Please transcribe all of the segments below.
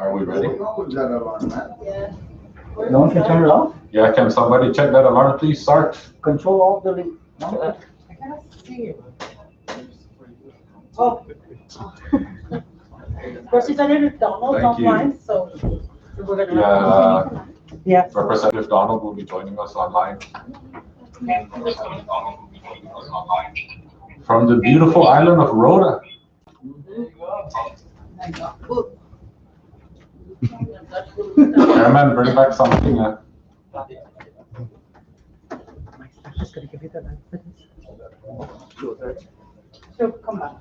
Are we ready? Yeah. No one can turn it off? Yeah, can somebody check that alarm, please? Start. Control Alt Delete. No? I cannot see it. Oh. Of course, it's already Donald Thank you. online, so we're gonna. Yeah, Yeah. Representative Donald will be joining us online. From the beautiful island of Rhoda. Chairman, bring back something. I'm just gonna give you the license. So come back.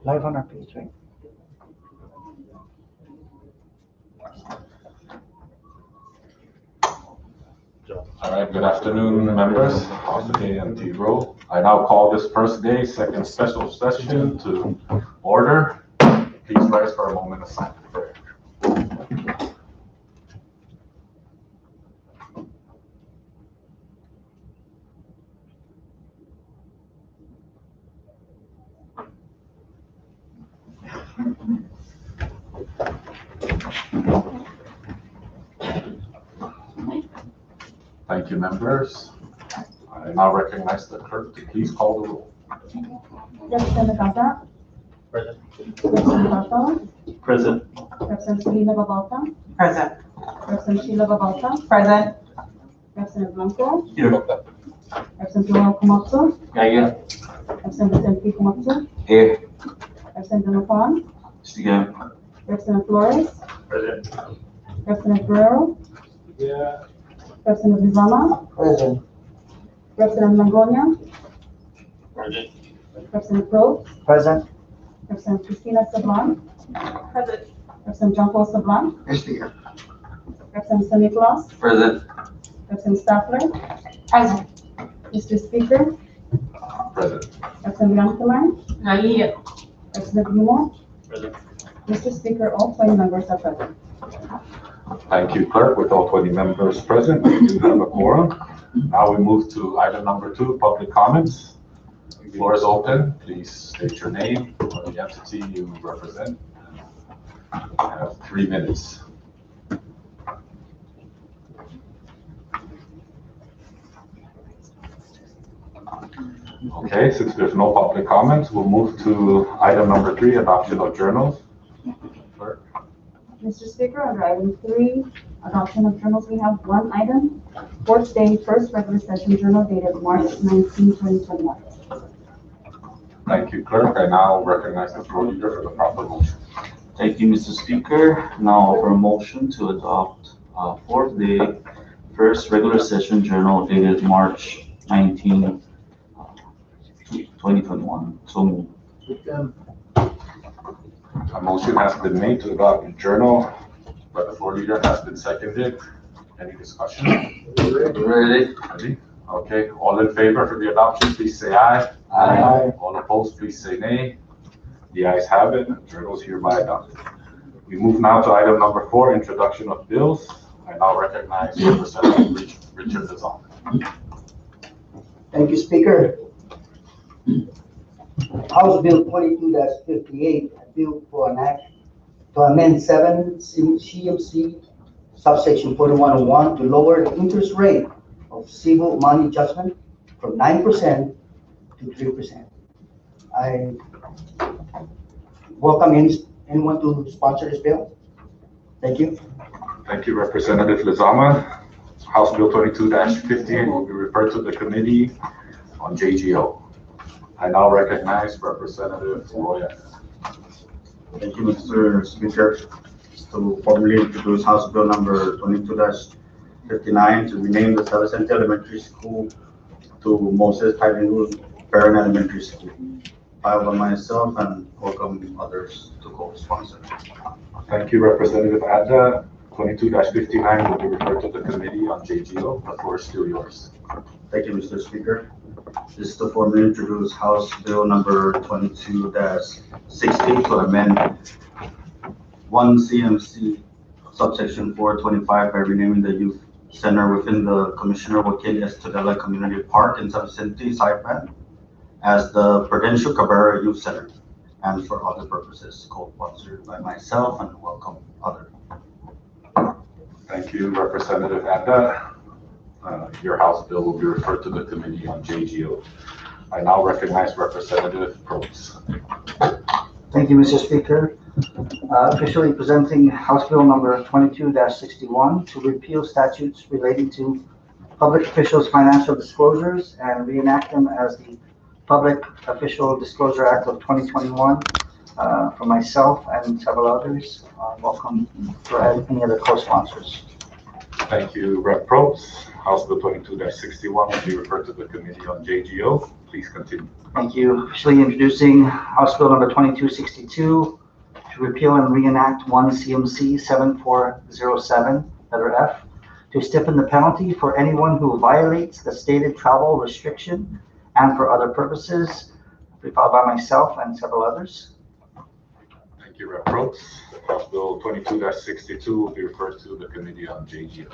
Live on our page, right? All right, good afternoon, members of the AMT row. I now call this first day, second special session to order. Please rise for a moment of silent prayer. Thank you, members. I now recognize the clerk to please call the roll. Representative Gaza. Present. Representative Bartholomew. Present. Representative Selena Babalta. Present. Representative Sheila Babalta. Present. Representative Blanco. Here. Representative Joel Komatsu. Yeah. Representative Tempe Komatsu. Here. Representative Lafon. Here. Representative Flores. Present. Representative Guerrero. Yeah. Representative Lizama. Present. Representative Mangonia. Present. Representative Pro. Present. Representative Cristina Sablan. Present. Representative John Paul Sablan. Yes, dear. Representative San Nicolas. Present. Representative Staffler. Present. Mr. Speaker. Present. Representative Yankuman. Naive. Representative Gumo. Present. Mr. Speaker, all 20 members are present. Thank you, clerk. With all 20 members present, we do have a quorum. Now we move to item number 2, public comments. The floor is open. Please state your name or the entity you represent. You have 3 minutes. Okay, since there's no public comments, we'll move to item number 3, adoption of journals. Clerk. Mr. Speaker, under item 3, adoption of journals, we have one item. Fourth day, first regular session journal dated March 19, 2021. Thank you, clerk. I now recognize the floor leader for the proper motion. Thank you, Mr. Speaker. Now for a motion to adopt fourth day, first regular session journal dated March 19, 2021. So moved. A motion has been made to adopt the journal, but the floor leader has been seconded. Any discussion? Ready? Ready? Okay, all in favor for the adoption, please say aye. Aye. All opposed, please say nay. The ayes have it, the journal is hereby adopted. We move now to item number 4, introduction of bills. I now recognize Representative Richard Lizama. Thank you, Speaker. House Bill 22-58, a bill for an act to amend 7 CMC subsection 4101 to lower the interest rate of civil money judgment from 9% to 3%. I welcome anyone to sponsor this bill. Thank you. Thank you, Representative Lizama. House Bill 22-58 will be referred to the Committee on JGO. I now recognize Representative Roy. Thank you, Mr. Speaker. To formally introduce House Bill number 22-59 to rename the San Vicente Elementary School to Moses Tyrone Barron Elementary School. Filed by myself and welcome others to co-sponsor. Thank you, Representative Adda. 22-59 will be referred to the Committee on JGO. The floor is still yours. Thank you, Mr. Speaker. This is to formally introduce House Bill number 22-60 to amend 1 CMC subsection 425 by renaming the Youth center within the Commissioner Joaquin Estudela Community Park in San Vicente sidewalk as the Prudential Cabrera Youth Center, and for other purposes, co-sponsored by myself and welcome other. Thank you, Representative Anda. Your House bill will be referred to the Committee on JGO. I now recognize Representative Probst. Thank you, Mr. Speaker. Officially presenting House Bill number 22-61 to repeal statutes relating to public officials' financial disclosures and reenact them as the Public Official Disclosure Act of 2021 for myself and several others. Welcome for any other co-sponsors. Thank you, Rep. Probst. House Bill 22-61 will be referred to the Committee on JGO. Please continue. Thank you. Officially introducing House Bill number 2262 to repeal and reenact 1 CMC 7407, letter F, to stiffen the penalty for anyone who violates the stated travel restriction and for other purposes, filed by myself and several others. Thank you, Rep. Probst. House Bill 22-62 will be referred to the Committee on JGO.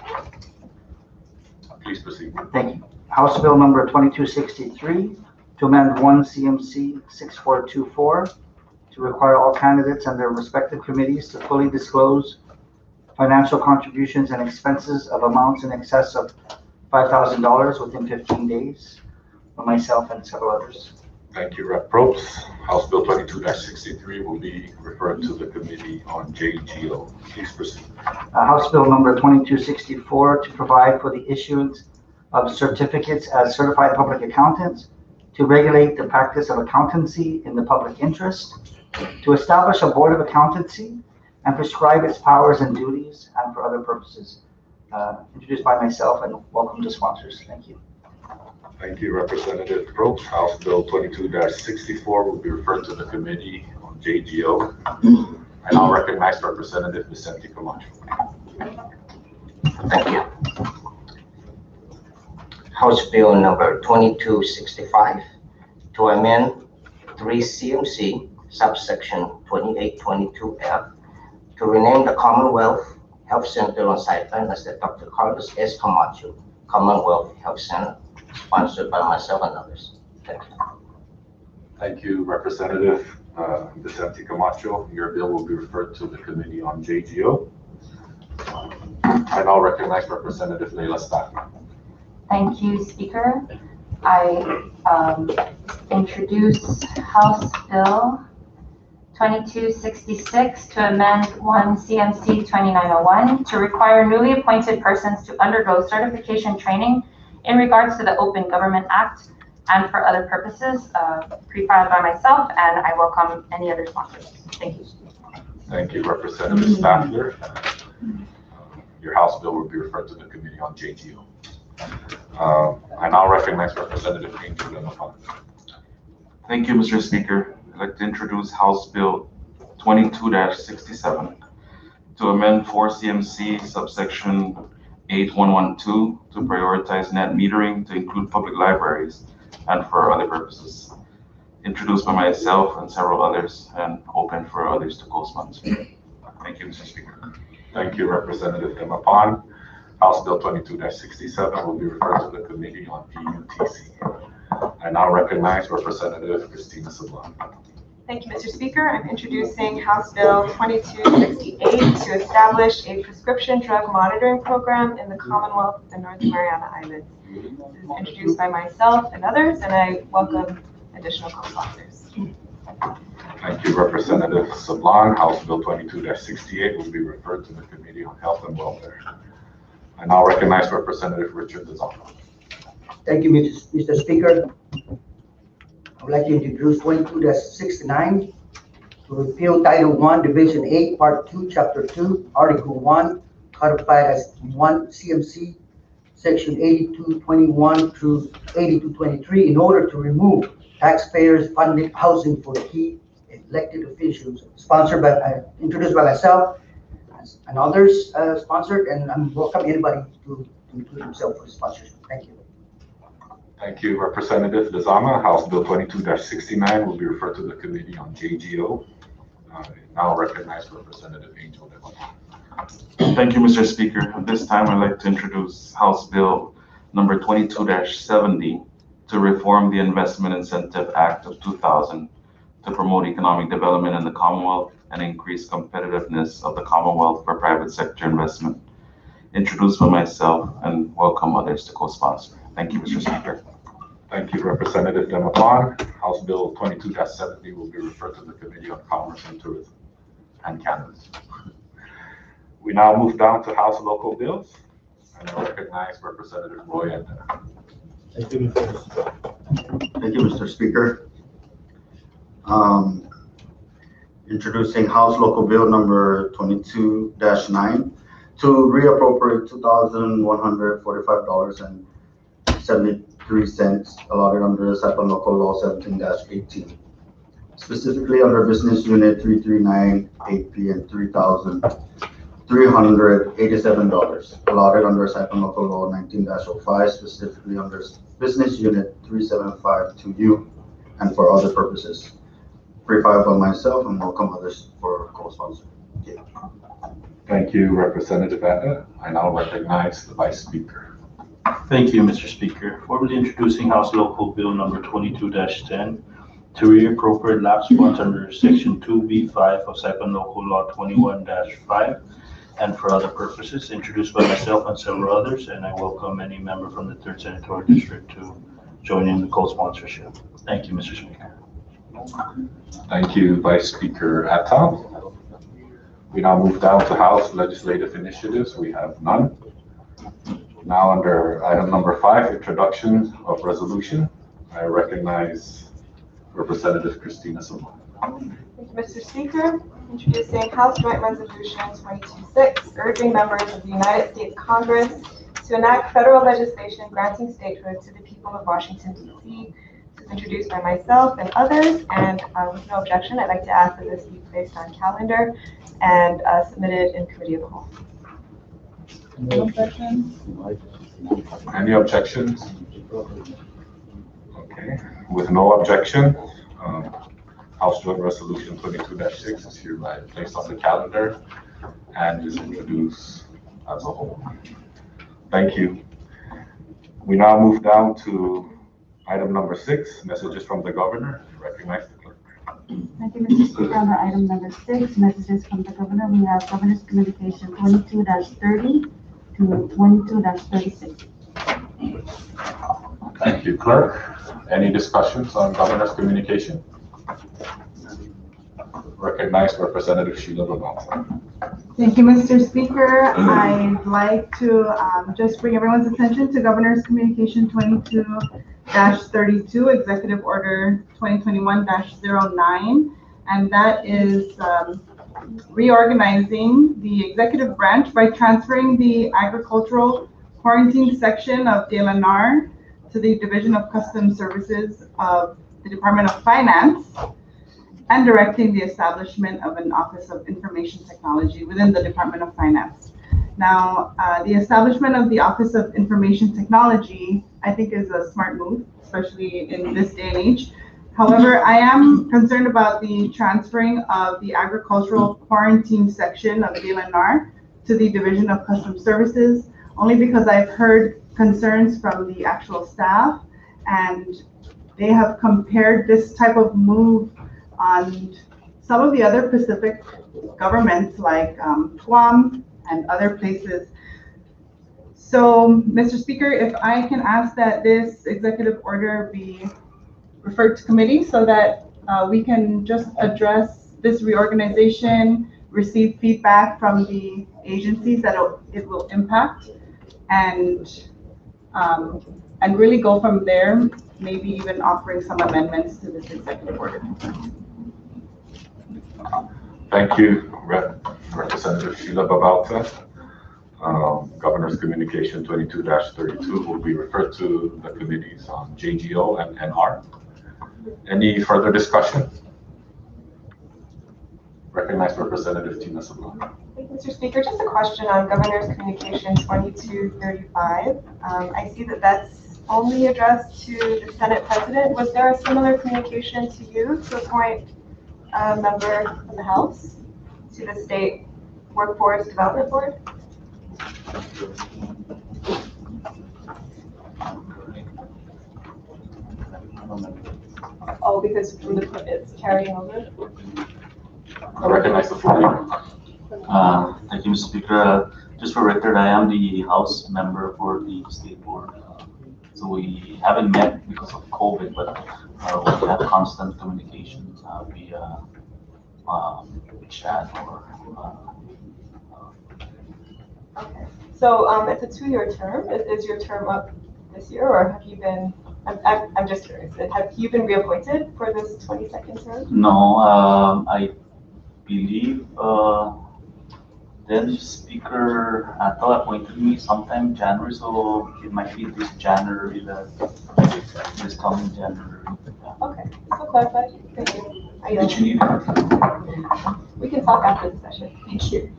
Please proceed. Thank you. House Bill number 2263 to amend 1 CMC 6424 to require all candidates and their respective committees to fully disclose financial contributions and expenses of amounts in excess of $5,000 within 15 days, for myself and several others. Thank you, Rep. Probst. House Bill 22-63 will be referred to the Committee on JGO. Please proceed. House Bill number 2264 to provide for the issuance of certificates as certified public accountants, to regulate the practice of accountancy in the public interest, to establish a board of accountancy and prescribe its powers and duties, and for other purposes. Introduced by myself and welcome to sponsors. Thank you. Thank you, Representative Probst. House Bill 22-64 will be referred to the Committee on JGO. I now recognize Representative Vicente Camacho. Thank you. House Bill number 2265 to amend 3 CMC subsection 2822F to rename the Commonwealth Health Center on Saipan as the Dr. Carlos S. Camacho Commonwealth Health Center, sponsored by myself and others. Thank you. Thank you, Representative Vicente Camacho. Your bill will be referred to the Committee on JGO. I now recognize Representative Leila Stafford. Thank you, Speaker. I introduce House Bill 2266 to amend 1 CMC 2901 to require newly appointed persons to undergo certification training in regards to the Open Government Act and for other purposes, pre-filed by myself, and I welcome any other sponsors. Thank you. Thank you, Representative Stafford. Your House bill will be referred to the Committee on JGO. I now recognize Representative Angel Demapan. Thank you, Mr. Speaker. I'd like to introduce House Bill 22-67 to amend 4 CMC subsection 8112 to prioritize net metering to include public libraries and for other purposes. Introduced by myself and several others and open for others to co-sponsor. Thank you, Mr. Speaker. Thank you, Representative Demapan. House Bill 22-67 will be referred to the Committee on PUTC. I now recognize Representative Cristina Sablan. Thank you, Mr. Speaker. I'm introducing House Bill 2268 to establish a prescription drug monitoring program in the Commonwealth of the Northern Mariana Islands. This is introduced by myself and others, and I welcome additional co-sponsors. Thank you, Representative Sablan. House Bill 22-68 will be referred to the Committee on Health and Welfare. I now recognize Representative Richard Dezama. Thank you, Mr. Speaker. I would like to introduce 22-69 to repeal Title I, Division 8, Part 2, Chapter 2, Article 1, codified as 1 CMC, Section 8221 through 8223, in order to remove taxpayers' funded housing for key elected officials, introduced by myself and others sponsored, and I'm welcome anybody to include himself for sponsorship. Thank you. Thank you, Representative Dezama. House Bill 22-69 will be referred to the Committee on JGO. I now recognize Representative Angel Demapan. Thank you, Mr. Speaker. At this time, I'd like to introduce House Bill number 22-70 to reform the Investment Incentive Act of 2000 to promote economic development in the Commonwealth and increase competitiveness of the Commonwealth for private sector investment. Introduced by myself and welcome others to co-sponsor. Thank you, Mr. Speaker. Thank you, Representative Demapan. House Bill 22-70 will be referred to the Committee on Commerce and Tourism and Cannabis. We now move down to House local bills, and I recognize Representative Roy Enda. Thank you, Mr. Speaker. Introducing House Local Bill number 22-9 to reappropriate $2,145.73 allotted under Saipan Local Law 17-18, specifically under Business Unit 339-8P and $3,387 allotted under Saipan Local Law 19-05, specifically under Business Unit 3752U and for other purposes. Pre-filed by myself and welcome others for co-sponsor. Thank you, Representative Enda. I now recognize the Vice Speaker. Thank you, Mr. Speaker. Formally introducing House Local Bill number 22-10 to reappropriate lapsed funds under Section 2B5 of Saipan Local Law 21-5 and for other purposes, introduced by myself and several others, and I welcome any member from the 3rd Senatorial District to join in the co-sponsorship. Thank you, Mr. Speaker. Thank you, Vice Speaker Atta. We now move down to House legislative initiatives. We have none. Now under item number 5, introduction of resolution, I recognize Representative Christina Simon. Thank you, Mr. Speaker. Introducing House Joint Resolution 22-6, urging members of the United States Congress to enact federal legislation granting statehood to the people of Washington, D.C. This is introduced by myself and others, and with no objection, I'd like to ask that this be placed on calendar and submitted in Committee of the Whole. No objection. Any objections? Okay, with no objection, House Joint Resolution 22-6 is hereby placed on the calendar and is introduced as a whole. Thank you. We now move down to item number 6, messages from the Governor. I recognize the clerk. Thank you, Mr. Speaker. Under item number 6, messages from the Governor, we have Governor's Communication 22-30 to 22-36. Thank you, Clerk. Any discussions on Governor's communication? Recognize Representative Sheila Babauta. Thank you, Mr. Speaker. I'd like to just bring everyone's attention to Governor's Communication 22-32, Executive Order 2021-09, and that is reorganizing the executive branch by transferring the agricultural quarantine section of DLNR to the Division of Customs Services of the Department of Finance and directing the establishment of an Office of Information Technology within the Department of Finance. Now, the establishment of the Office of Information Technology, I think, is a smart move, especially in this day and age. However, I am concerned about the transferring of the agricultural quarantine section of DLNR to the Division of Customs Services, only because I've heard concerns from the actual staff, and they have compared this type of move on some of the other Pacific governments like Guam and other places. So, Mr. Speaker, if I can ask that this executive order be referred to committee so that we can just address this reorganization, receive feedback from the agencies that it will impact, and really go from there, maybe even offering some amendments to this executive order. Thank you, Representative Sheila Babauta. Governor's Communication 22-32 will be referred to the committees on JGO and NR. Any further discussion? Recognize Representative Tina Sabla. Thank you, Mr. Speaker. Just a question on Governor's Communication 22-35. I see that that's only addressed to the Senate President. Was there a similar communication to you to appoint a member from the House to the State Workforce Development Board. Oh, because from the, it's carrying over. I recognize the floor. Thank you, Mr. Speaker. Just for record, I am the House member for the State Board. So we haven't met because of COVID, but we have constant communications via chat or. Okay. So it's a 2-year term. Is your term up this year, or have you been? I'm just curious. Have you been reappointed for this 22nd term? No, I believe then Speaker Ato appointed me sometime January, so it might be this January, this coming January. Okay, so clarified. Thank you. Did you need it? We can talk after the session. Thank you.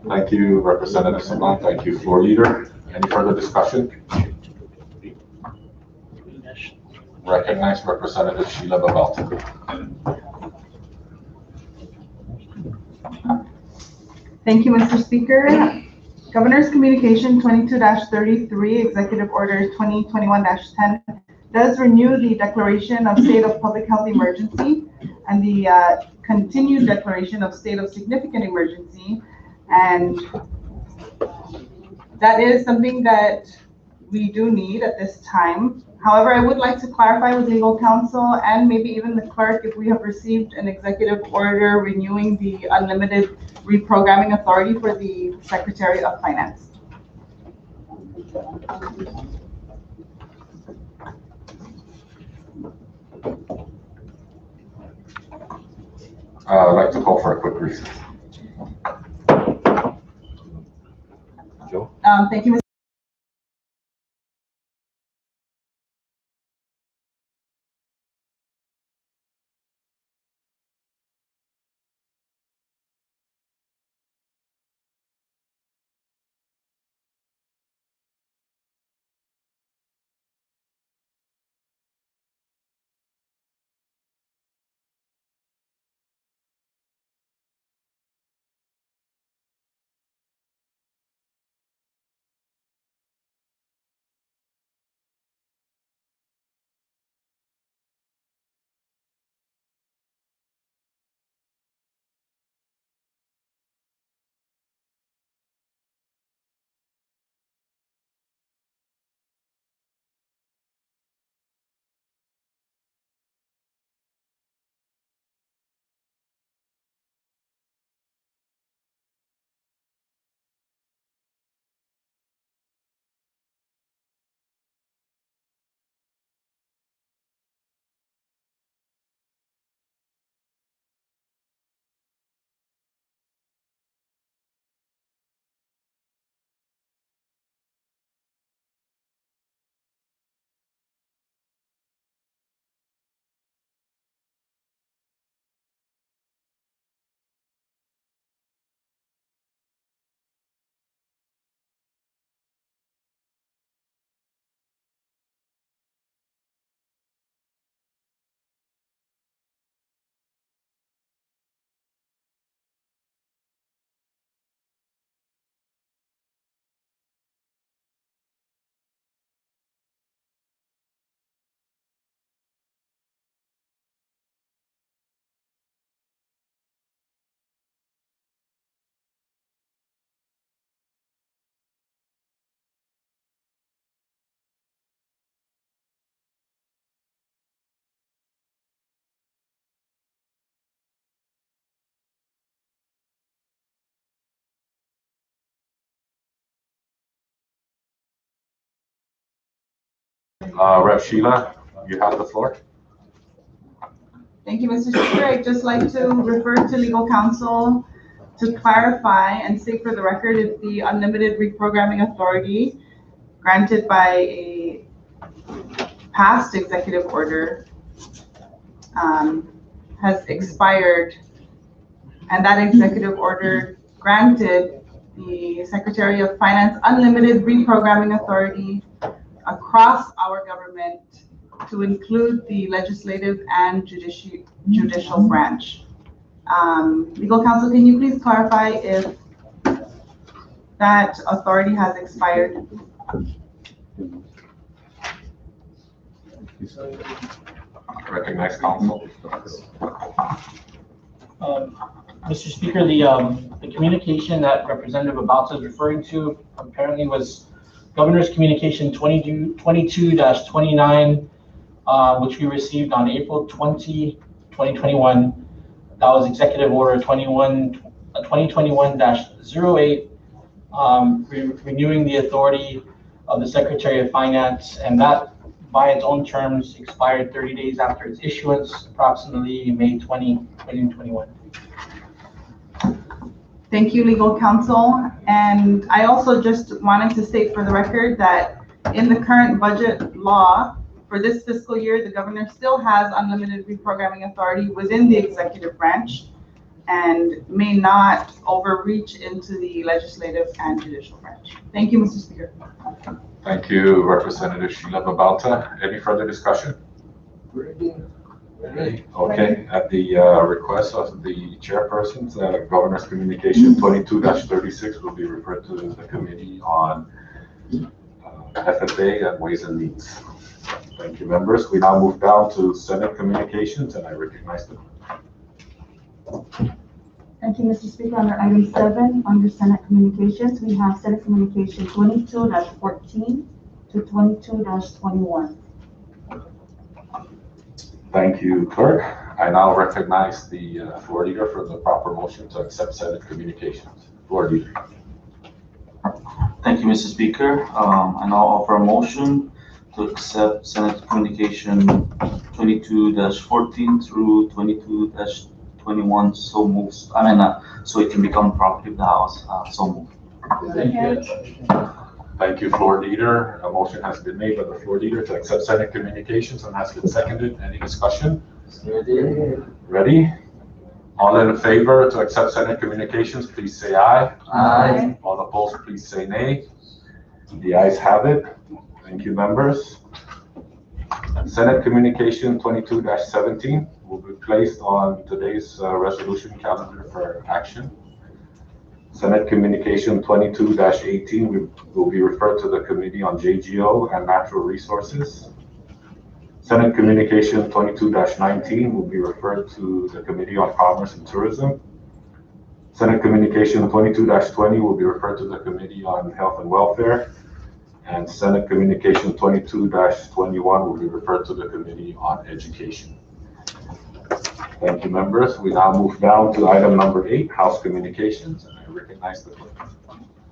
Thank you, Representative Sablan. Thank you, Floor Leader. Any further discussion? Recognize Representative Sheila Babauta. Thank you, Mr. Speaker. Governor's Communication 22-33, Executive Order 2021-10 does renew the declaration of state of public health emergency and the continued declaration of state of significant emergency. And that is something that we do need at this time. However, I would like to clarify with legal counsel and maybe even the clerk if we have received an executive order renewing the unlimited reprogramming authority for the Secretary of Finance. I'd like to call for a quick recess. Joe? Thank you, Mr. Rep. Sheila, you have the floor. Thank you, Mr. Speaker. I'd just like to refer to legal counsel to clarify and state for the record if the unlimited reprogramming authority granted by a past executive order has expired, and that executive order granted the Secretary of Finance unlimited reprogramming authority across our government to include the legislative and judicial branch. Legal counsel, can you please clarify if That authority has expired. Recognize counsel. Mr. Speaker, the communication that Representative Abalta is referring to apparently was Governor's Communication 22-29, which we received on April 20, 2021. That was Executive Order 2021-08, renewing the authority of the Secretary of Finance, and that by its own terms expired 30 days after its issuance, approximately May 20, 2021. Thank you, legal counsel. And I also just wanted to state for the record that in the current budget law for this fiscal year, the governor still has unlimited reprogramming authority within the executive branch and may not overreach into the legislative and judicial branch. Thank you, Mr. Speaker. Thank you, Representative Sheila Babalta. Any further discussion? Ready? Okay, at the request of the chairpersons, Governor's Communication 22-36 will be referred to the Committee on FFA and Ways and Means. Thank you, members. We now move down to Senate Communications, and I recognize them. Thank you, Mr. Speaker. Under item 7, under Senate Communications, we have Senate Communication 22-14 to 22-21. Thank you, Clerk. I now recognize the floor leader for the proper motion to accept Senate Communications. Floor leader. Thank you, Mr. Speaker. I now offer a motion to accept Senate Communication 22-14 through 22-21. So moves. So it can become property of the House. So moved. Thank you, floor leader. A motion has been made by the floor leader to accept Senate Communications and has been seconded. Any discussion? Ready? All in favor to accept Senate Communications, please say aye. Aye. All opposed, please say nay. The ayes have it. Thank you, members. Senate Communication 22-17 will be placed on today's resolution calendar for action. Senate Communication 22-18 will be referred to the Committee on JGO and Natural Resources. Senate Communication 22-19 will be referred to the Committee on Commerce and Tourism. Senate Communication 22-20 will be referred to the Committee on Health and Welfare. And Senate Communication 22-21 will be referred to the Committee on Education. Thank you, members. We now move down to item number 8, House Communications, and I recognize the clerk.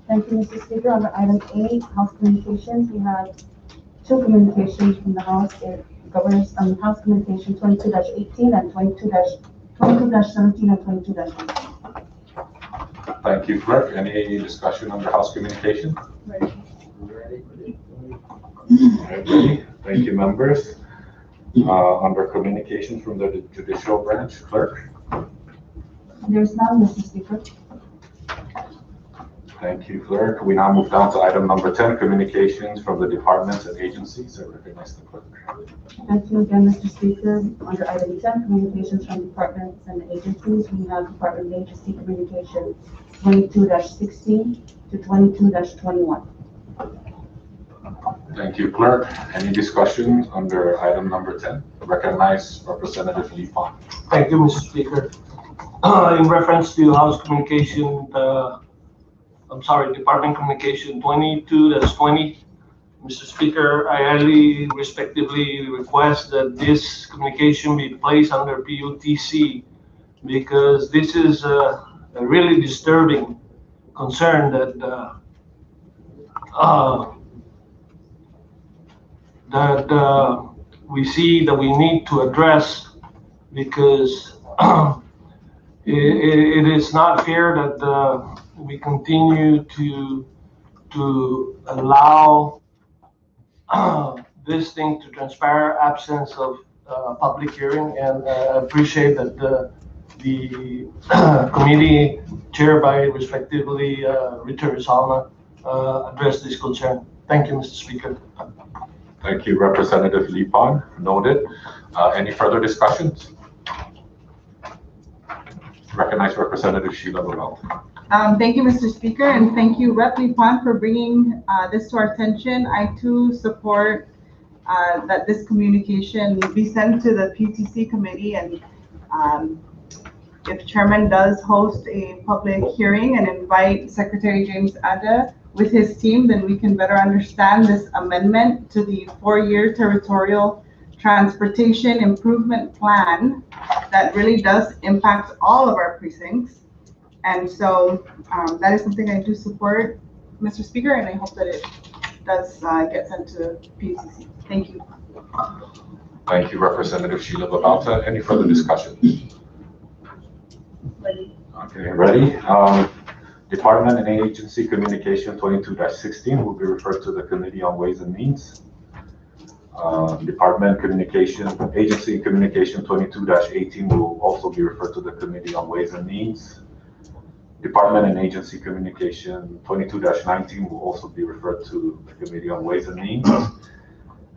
Thank you, Mr. Speaker. Under item 8, House Communications, we have 2 communications from the House. Governor's House Communication 22-18 and 22-17 and 22-18. Thank you, clerk. Any discussion on the House Communication? Ready. Ready. Thank you, members. Under communications from the judicial branch, clerk. There's none, Mr. Speaker. Thank you, clerk. We now move down to item number 10, communications from the departments and agencies. I recognize the clerk. Thank you again, Mr. Speaker. Under item 10, communications from departments and agencies, we have Department of Agency Communication 22-16 to 22-21. Thank you, clerk. Any discussion under item number 10? Recognize Representative Lee Pon. Thank you, Mr. Speaker. In reference to House Communication, Department Communication 22-20, Mr. Speaker, I highly respectively request that this communication be placed under PUTC because this is a really disturbing concern that we see that we need to address because it is not fair that we continue to allow this thing to transpire absence of public hearing, and I appreciate that the committee chaired by respectively Richard Rizalna addressed this concern. Thank you, Mr. Speaker. Thank you, Representative Lee Pon. Noted. Any further discussions? Recognize Representative Sheila Babalta. Thank you, Mr. Speaker, and thank you, Rep. Lipan, for bringing this to our attention. I too support that this communication be sent to the PTC committee, and if Chairman does host a public hearing and invite Secretary James Ada with his team, then we can better understand this amendment to the 4-year territorial transportation improvement plan that really does impact all of our precincts. And so that is something I do support, Mr. Speaker, and I hope that it does get sent to PCC. Thank you. Thank you, Representative Sheila Babauta. Any further discussion? Okay, ready? Department and Agency Communication 22-16 will be referred to the Committee on Ways and Means. Department Communication, Agency Communication 22-18 will also be referred to the Committee on Ways and Means. Department and Agency Communication 22-19 will also be referred to the Committee on Ways and Means.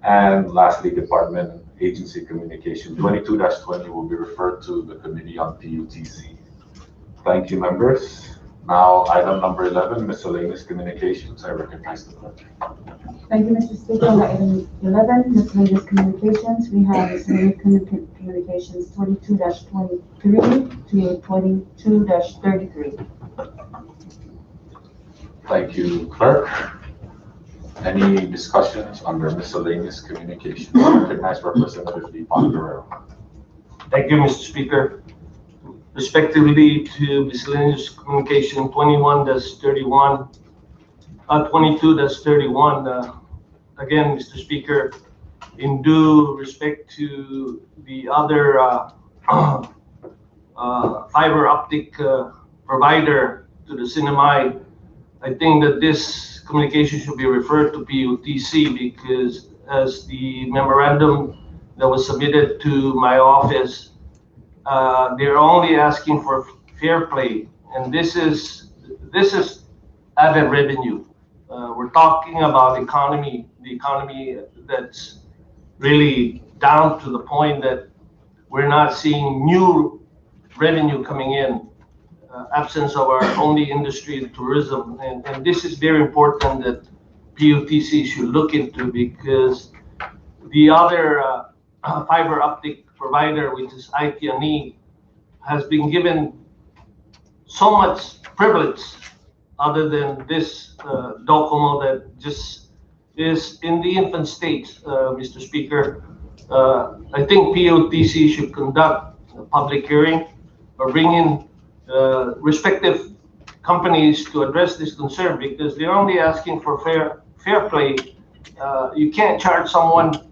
And lastly, Department and Agency Communication 22-20 will be referred to the Committee on PUTC. Thank you, members. Now, item number 11, miscellaneous communications. I recognize the clerk. Thank you, Mr. Speaker. On item 11, miscellaneous communications, we have miscellaneous communications 22-23 to 22-33. Thank you, clerk. Any discussions under miscellaneous communications? I recognize Representative Lipan Guerrero. Thank you, Mr. Speaker. Respectively to miscellaneous communication 21-31, 22-31. Again, Mr. Speaker, in due respect to the other fiber optic provider to the Cinemai, I think that this communication should be referred to PUTC because as the memorandum that was submitted to my office, they're only asking for fair play, and this is added revenue. We're talking about the economy that's really down to the point that we're not seeing new revenue coming in, absence of our only industry, tourism, and this is very important that PUTC should look into because the other fiber optic provider, which is IT&E, has been given so much privilege other than this Docomo that just is in the infant stage, Mr. Speaker. I think PUTC should conduct a public hearing or bring in respective companies to address this concern because they're only asking for fair play. You can't charge someone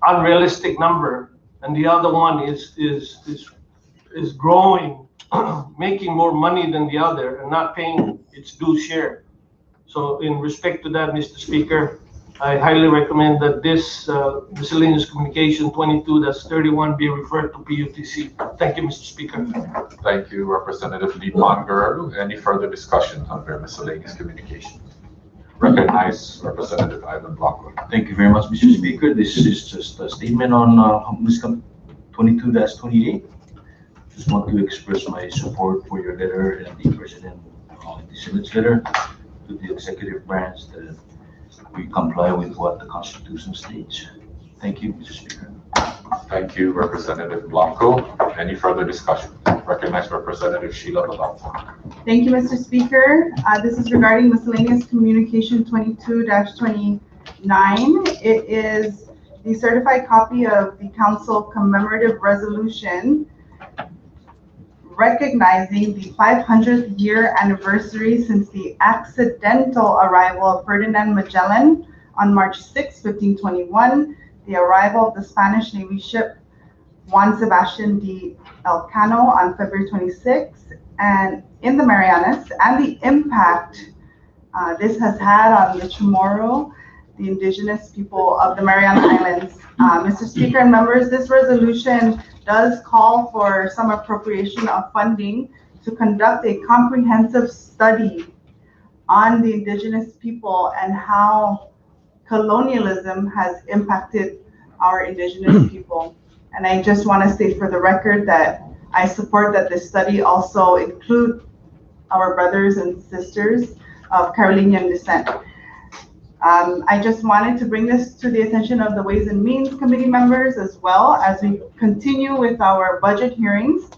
unrealistic number, and the other one is growing, making more money than the other, and not paying its due share. So, in respect to that, Mr. Speaker, I highly recommend that this miscellaneous communication 22-31 be referred to PUTC. Thank you, Mr. Speaker. Thank you, Representative Lipan Guerrero. Any further discussion under miscellaneous communication? Recognize Representative Ivan Blanco. Thank you very much, Mr. Speaker. This is just a statement on MISCOM 22-28. Just want to express my support for your letter and the President the Senate's letter to the executive branch that we comply with what the Constitution states. Thank you, Mr. Speaker. Thank you, Representative Blanco. Any further discussion? Recognize Representative Sheila Babauta. Thank you, Mr. Speaker. This is regarding miscellaneous communication 22-29. It is the certified copy of the council commemorative resolution recognizing the 500th year anniversary since the accidental arrival of Ferdinand Magellan on March 6, 1521, the arrival of the Spanish Navy ship Juan Sebastian de Elcano on February 26, and in the Marianas, and the impact this has had on the Chamorro, the indigenous people of the Mariana Islands. Mr. Speaker and members, this resolution does call for some appropriation of funding to conduct a comprehensive study on the indigenous people and how colonialism has impacted our indigenous people. And I just want to state for the record that I support that this study also include our brothers and sisters of Carolinian descent. I just wanted to bring this to the attention of the Ways and Means Committee members as well as we continue with our budget hearings,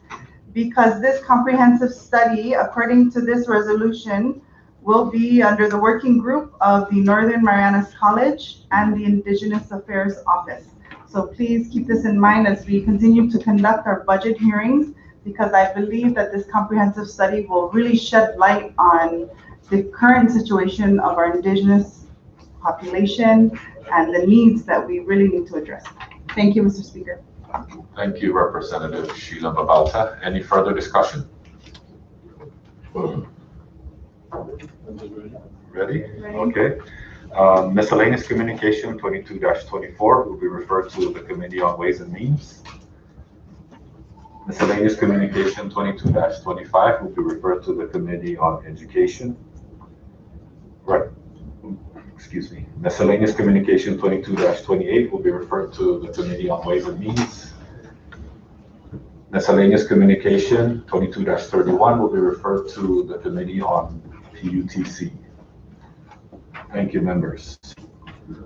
because this comprehensive study, according to this resolution, will be under the working group of the Northern Marianas College and the Indigenous Affairs Office. So please keep this in mind as we continue to conduct our budget hearings, because I believe that this comprehensive study will really shed light on the current situation of our Indigenous population and the needs that we really need to address. Thank you, Mr. Speaker. Thank you, Representative Sheila Babalta. Any further discussion? Ready? Okay. Miscellaneous communication 22-24 will be referred to the Committee on Ways and Means. Miscellaneous communication 22-25 will be referred to the Committee on Education. Right. Excuse me. Miscellaneous communication 22-28 will be referred to the Committee on Ways and Means. Miscellaneous communication 22-31 will be referred to the Committee on PUTC. Thank you, members.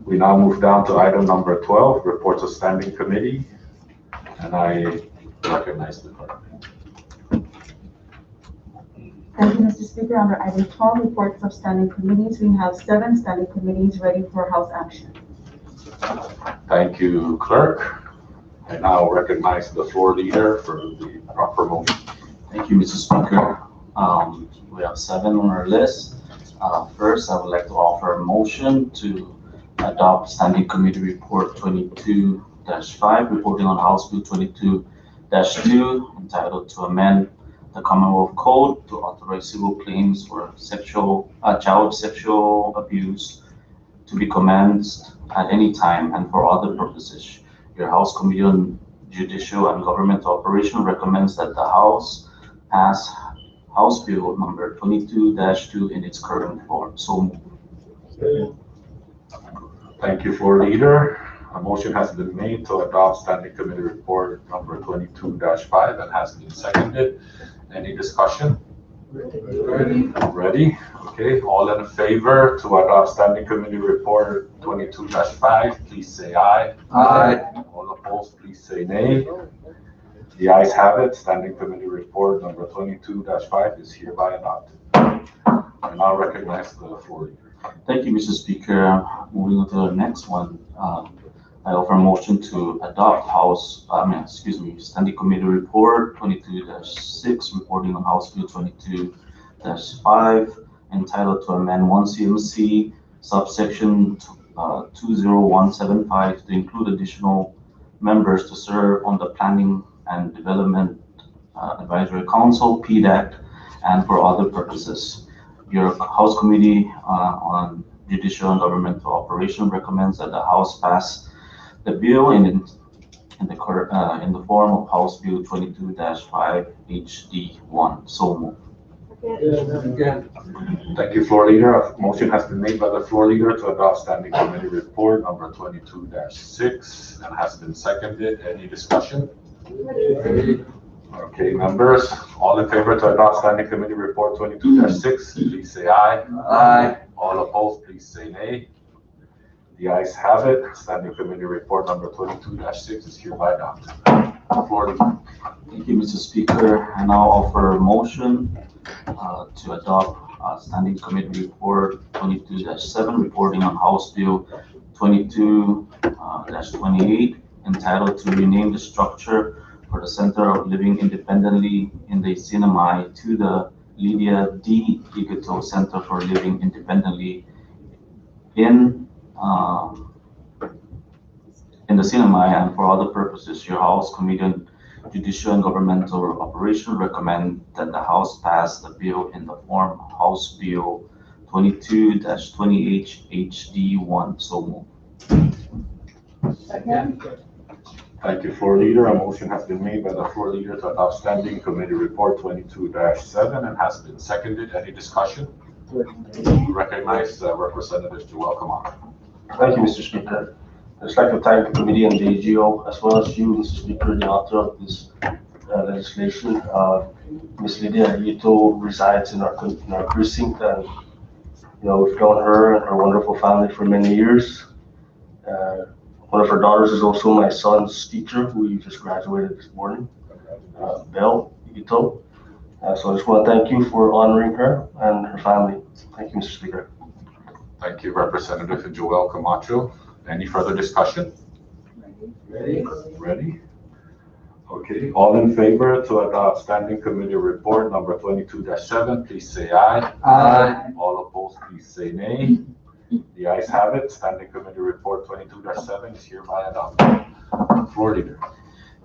We now move down to item number 12, reports of standing committee, and I recognize the clerk. Thank you, Mr. Speaker. Under item 12, reports of standing committees, we have 7 standing committees ready for House action. Thank you, clerk. I now recognize the floor leader for the proper motion. Thank you, Mr. Speaker. We have 7 on our list. First, I would like to offer a motion to adopt Standing Committee Report 22-5, reporting on House Bill 22-2, entitled to amend the Commonwealth Code to authorize civil claims for child sexual abuse to be commenced at any time and for other purposes. Your House Committee on Judicial and Governmental Operation recommends that the House pass House Bill number 22-2 in its current form. So moved. Thank you, floor leader. A motion has been made to adopt Standing Committee Report number 22-5 and has been seconded. Any discussion? Ready? Okay, all in favor to adopt Standing Committee Report 22-5, please say aye. Aye. All opposed, please say nay. The ayes have it. Standing Committee Report number 22-5 is hereby adopted. I now recognize the floor leader. Thank you, Mr. Speaker. Moving on to the next one. I offer a motion to adopt Standing Committee Report 22-6, reporting on House Bill 22-5, entitled to amend 1 CMC subsection 20175 to include additional members to serve on the Planning and Development Advisory Council, PDAC, and for other purposes. Your House Committee on Judicial and Governmental Operation recommends that the House pass the bill in the form of House Bill 22-5 HD1. So moved. Thank you, floor leader. A motion has been made by the floor leader to adopt Standing Committee Report number 22-6 and has been seconded. Any discussion? Okay, members, all in favor to adopt Standing Committee Report 22-6, please say aye. Aye. All opposed, please say nay. The ayes have it. Standing Committee Report number 22-6 is hereby adopted. Floor leader. Thank you, Mr. Speaker. I now offer a motion to adopt Standing Committee Report 22-7, reporting on House Bill 22-28, entitled to rename the structure for the Center of Living Independently in the Sinamay to the Lydia D. Igato Center for Living Independently in the Sinamay and for other purposes. Your House Committee on Judicial and Governmental Operation recommend that the House pass the bill in the form House Bill 22-20 HD1. So moved. Thank you, floor leader. A motion has been made by the floor leader to adopt Standing Committee Report 22-7 and has been seconded. Any discussion? Recognize Representative Joel Kamara. Thank you, Mr. Speaker. I'd just like to thank the committee and the AGO, as well as you, Mr. Speaker, the author of this legislation. Ms. Lydia Ito resides in our precinct, and we've known her and her wonderful family for many years. One of her daughters is also my son's teacher, who just graduated this morning, Belle Ito. So I just want to thank you for honoring her and her family. Thank you, Mr. Speaker. Thank you, Representative Joel Camacho. Any further discussion? Ready? Okay, all in favor to adopt Standing Committee Report number 22-7, please say aye. Aye. All opposed, please say nay. The ayes have it. Standing Committee Report 22-7 is hereby adopted. Floor leader.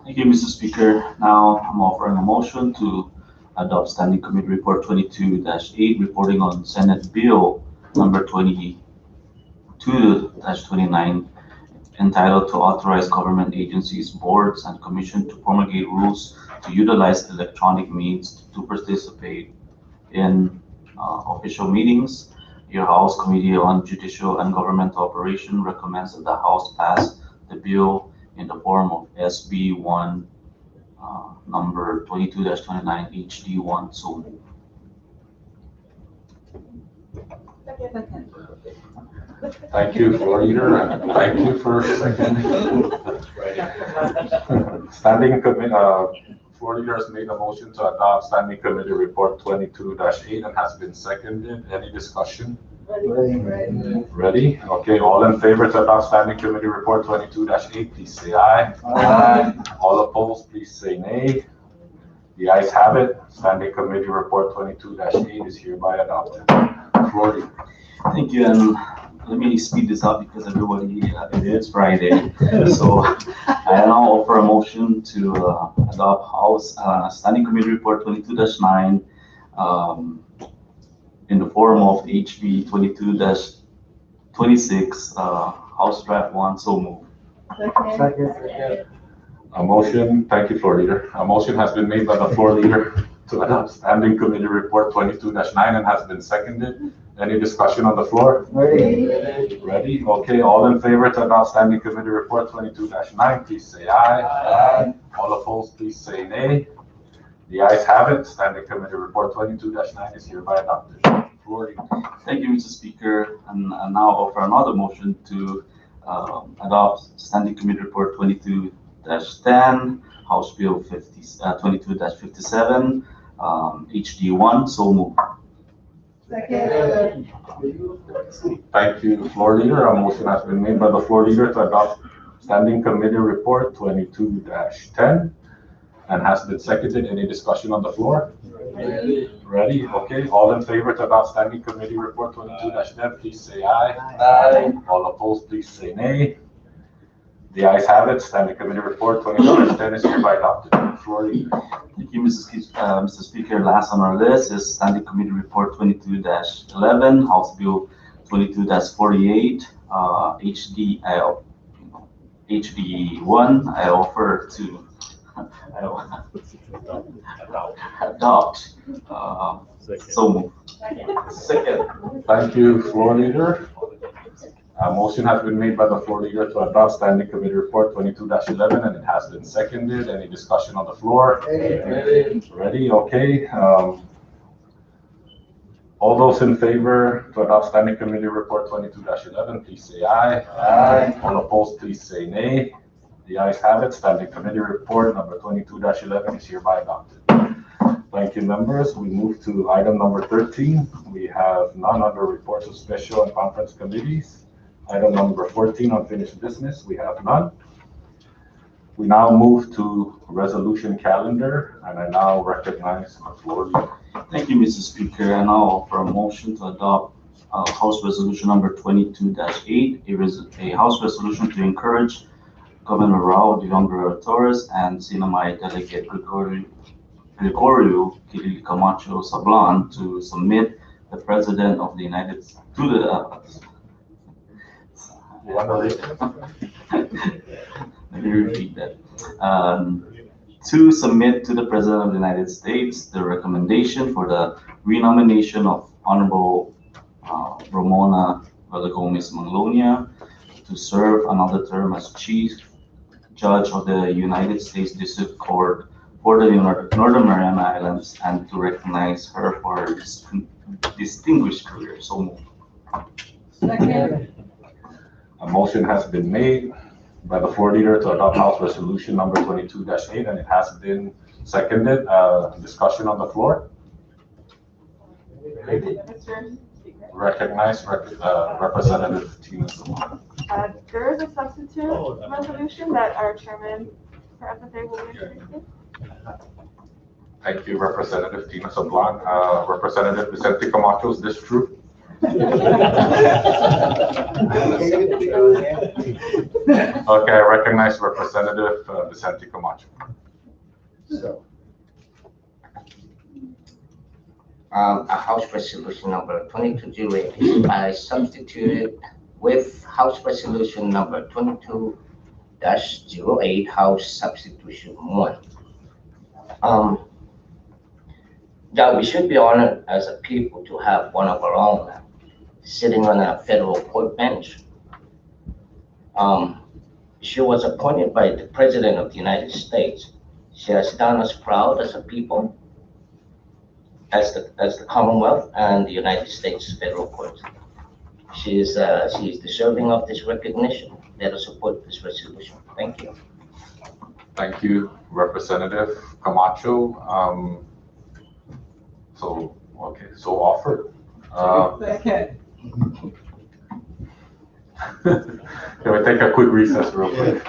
Thank you, Mr. Speaker. Now I'm offering a motion to adopt Standing Committee Report 22-8, reporting on Senate Bill number 22-29, entitled to authorize government agencies, boards, and commission to promulgate rules to utilize electronic means to participate in official meetings. Your House Committee on Judicial and Governmental Operation recommends that the House pass the bill in the form of SB 1 number 22-29 HD1. So moved. Thank you, floor leader, and thank you for seconding. Standing committee, floor leader has made a motion to adopt Standing Committee Report 22-8 and has been seconded. Any discussion? Ready? Okay, all in favor to adopt Standing Committee Report 22-8, please say aye. Aye. All opposed, please say nay. The ayes have it. Standing Committee Report 22-8 is hereby adopted. Floor leader. Thank you, and let me speed this up because everybody, it is Friday. So I now offer a motion to adopt House Standing Committee Report 22-9 in the form of HB 22-26, House Draft 1. So moved. Second. A motion, thank you, floor leader. A motion has been made by the floor leader to adopt Standing Committee Report 22-9 and has been seconded. Any discussion on the floor? Ready? Okay, all in favor to adopt Standing Committee Report 22-9, please say aye. Aye. All opposed, please say nay. The ayes have it. Standing Committee Report 22-9 is hereby adopted. Floor leader. Thank you, Mr. Speaker, and I now offer another motion to adopt Standing Committee Report 22-10, House Bill 22-57, HD1. So moved. Second. Thank you, floor leader. A motion has been made by the floor leader to adopt Standing Committee Report 22-10 and has been seconded. Any discussion on the floor? Ready? Okay. All in favor to adopt Standing Committee Report 22-10, please say aye. Aye. All opposed, please say nay. The ayes have it. Standing Committee Report 22-10 is hereby adopted. Floor leader. Thank you, Mr. Speaker. Last on our list is Standing Committee Report 22-11, House Bill 22-48, HD1. I offer to adopt. So moved. Second. Thank you, floor leader. A motion has been made by the floor leader to adopt Standing Committee Report 22-11 and it has been seconded. Any discussion on the floor? Ready? Okay. All those in favor to adopt Standing Committee Report 22-11, please say aye. Aye. All opposed, please say nay. The ayes have it. Standing Committee Report number 22-11 is hereby adopted. Thank you, members. We move to item number 13. We have none under reports of special and conference committees. Item number 14, unfinished business, we have none. We now move to resolution calendar, and I now recognize the floor leader. Thank you, Mr. Speaker. I now offer a motion to adopt House Resolution number 22-8, a House resolution to encourage Governor Raul de Yongre Torres and Sinamay Delegate Gregorio Kiril Camacho Sablan to submit the President of the United States to the let me repeat that. To submit to the President of the United States the recommendation for the renomination of Honorable Ramona Villagomez Manglonia to serve another term as Chief Judge of the United States District Court for the Northern Mariana Islands and to recognize her for her distinguished career. So moved. Second. A motion has been made by the floor leader to adopt House Resolution number 22-8, and it has been seconded. Discussion on the floor. Mr. Speaker, Recognize Representative Tina Salon. there is a substitute resolution that our chairman for FFA will be introducing. Thank you, Representative Tina Sablan. Representative Vicente Camacho, is this true? Okay, I recognize Representative Vicente Camacho. So, a House Resolution number 2208 is I substituted with House Resolution number 22-08, House Substitution 1. Yeah, we should be honored as a people to have one of our own sitting on a federal court bench. She was appointed by the President of the United States. She has done us proud as a people, as the Commonwealth and the United States federal court. She is deserving of this recognition. Let us support this resolution. Thank you. Thank you, Representative Camacho. So offered. Second. Can we take a quick recess real quick?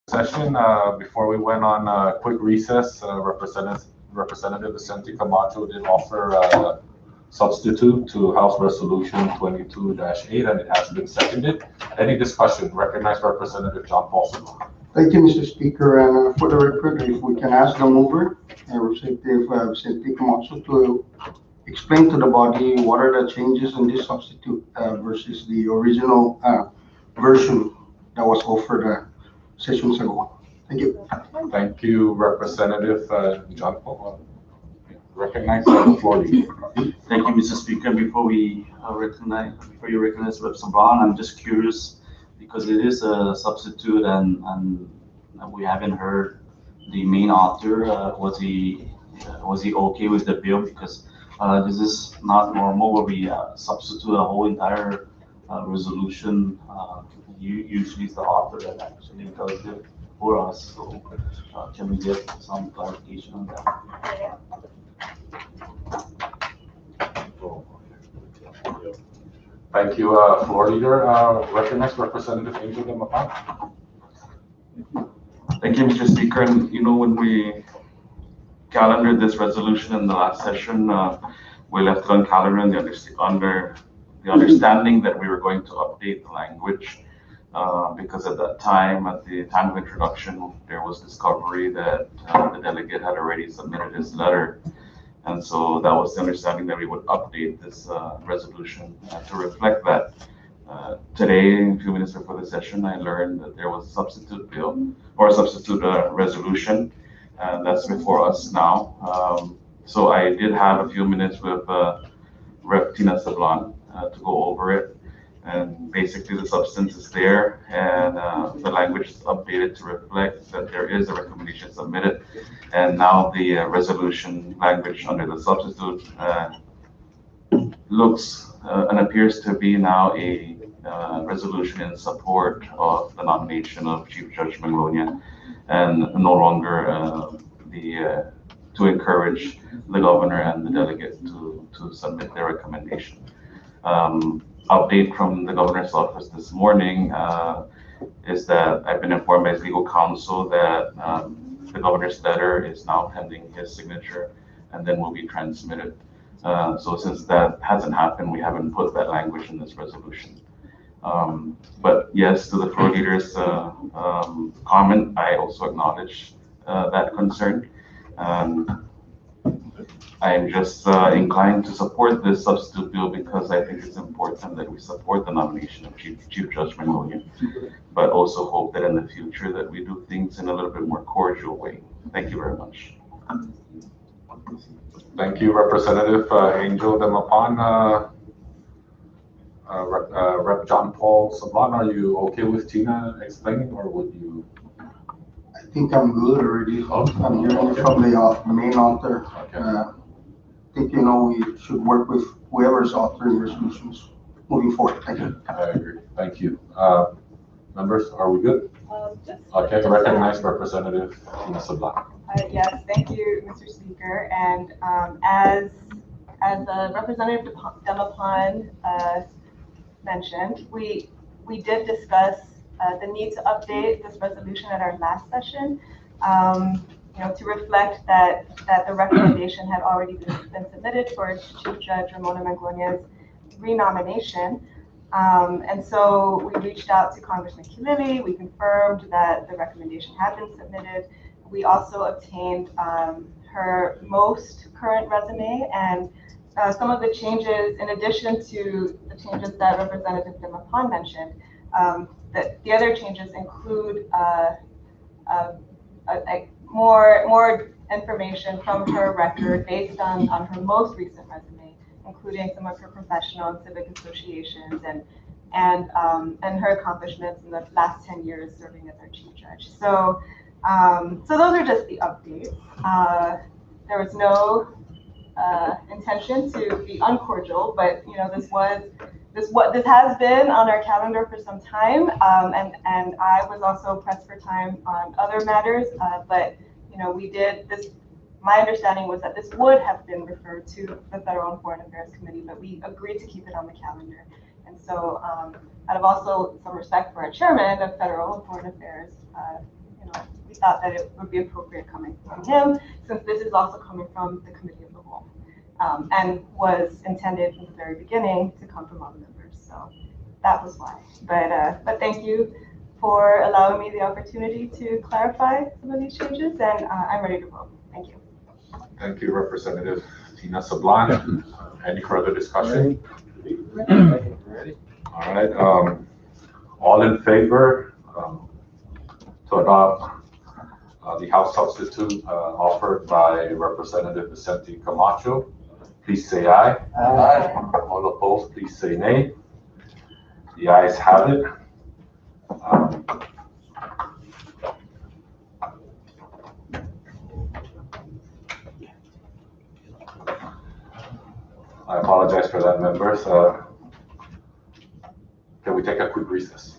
Session, before we went on a quick recess, Representative Vicente Camacho did offer a substitute to House Resolution 22-8, and it has been seconded. Any discussion? Recognize Representative John Paulson. Thank you, Mr. Speaker, and for the record, if we can ask the mover, Representative Vicente Camacho, to explain to the body what are the changes in this substitute versus the original version that was offered sessions ago. Thank you. Thank you, Representative John Paul. Recognize the floor leader. Thank you, Mr. Speaker. Before you recognize Rep. Sablan, I'm just curious because it is a substitute and we haven't heard the main author. Was he okay with the bill? Because this is not normal where we substitute a whole entire resolution. Usually it's the author that actually does it for us. So can we get some clarification on that? Thank you, floor leader. Recognize Representative Angel de Mapan. Thank you, Mr. Speaker. And when we calendared this resolution in the last session, we left it on calendar under the understanding that we were going to update the language because at that time, at the time of introduction, there was discovery that the delegate had already submitted his letter. And so that was the understanding that we would update this resolution to reflect that. Today, a few minutes before the session, I learned that there was a substitute bill or a substitute resolution, and that's before us now. So I did have a few minutes with Rep. Tina Sablan to go over it. And basically the substance is there and the language is updated to reflect that there is a recommendation submitted. And now the resolution language under the substitute looks and appears to be now a resolution in support of the nomination of Chief Judge Maglonia, and no longer to encourage the governor and the delegate to submit their recommendation. Update from the governor's office this morning is that I've been informed by his legal counsel that the governor's letter is now pending his signature and then will be transmitted. So since that hasn't happened, we haven't put that language in this resolution. But yes, to the floor leader's comment, I also acknowledge that concern. I'm just inclined to support this substitute bill because I think it's important that we support the nomination of Chief Judge Maglonia, but also hope that in the future that we do things in a little bit more cordial way. Thank you very much. Thank you, Representative Angel de Mapan. Rep. John Paul Sablan, are you okay with Tina explaining, or would you? I think I'm good already. I'm hearing it from the main author. Okay. I think, we should work with whoever's authoring resolutions moving forward. Thank you. I agree. Thank you. Members, are we good? Just Recognize Representative Tina Sablan. Yes, thank you, Mr. Speaker. And as Representative de Mapan mentioned, we did discuss the need to update this resolution at our last session, to reflect that the recommendation had already been submitted for Chief Judge Ramona Maglonia's renomination. And so we reached out to Congressman Kilili. We confirmed that the recommendation had been submitted. We also obtained her most current resume and some of the changes, in addition to the changes that Representative de Mapan mentioned. That the other changes include more information from her record based on her most recent resume, including some of her professional and civic associations and her accomplishments in the last 10 years serving as our Chief Judge. So those are just the updates. There was no intention to be uncordial, but this has been on our calendar for some time, and I was also pressed for time on other matters, but we did this. My understanding was that this would have been referred to the Federal and Foreign Affairs Committee, but we agreed to keep it on the calendar. And so, out of also some respect for our chairman of Federal and Foreign Affairs, we thought that it would be appropriate coming from him, since this is also coming from the Committee of the Whole, and was intended from the very beginning to come from all the members. So that was why. But thank you for allowing me the opportunity to clarify some of these changes, and I'm ready to vote. Thank you. Thank you, Representative Tina Sablan. Any further discussion? All right. All in favor to adopt the House substitute offered by Representative Vicente Camacho, please say aye. Aye. All opposed, please say nay. The ayes have it. I apologize for that, members. Can we take a quick recess?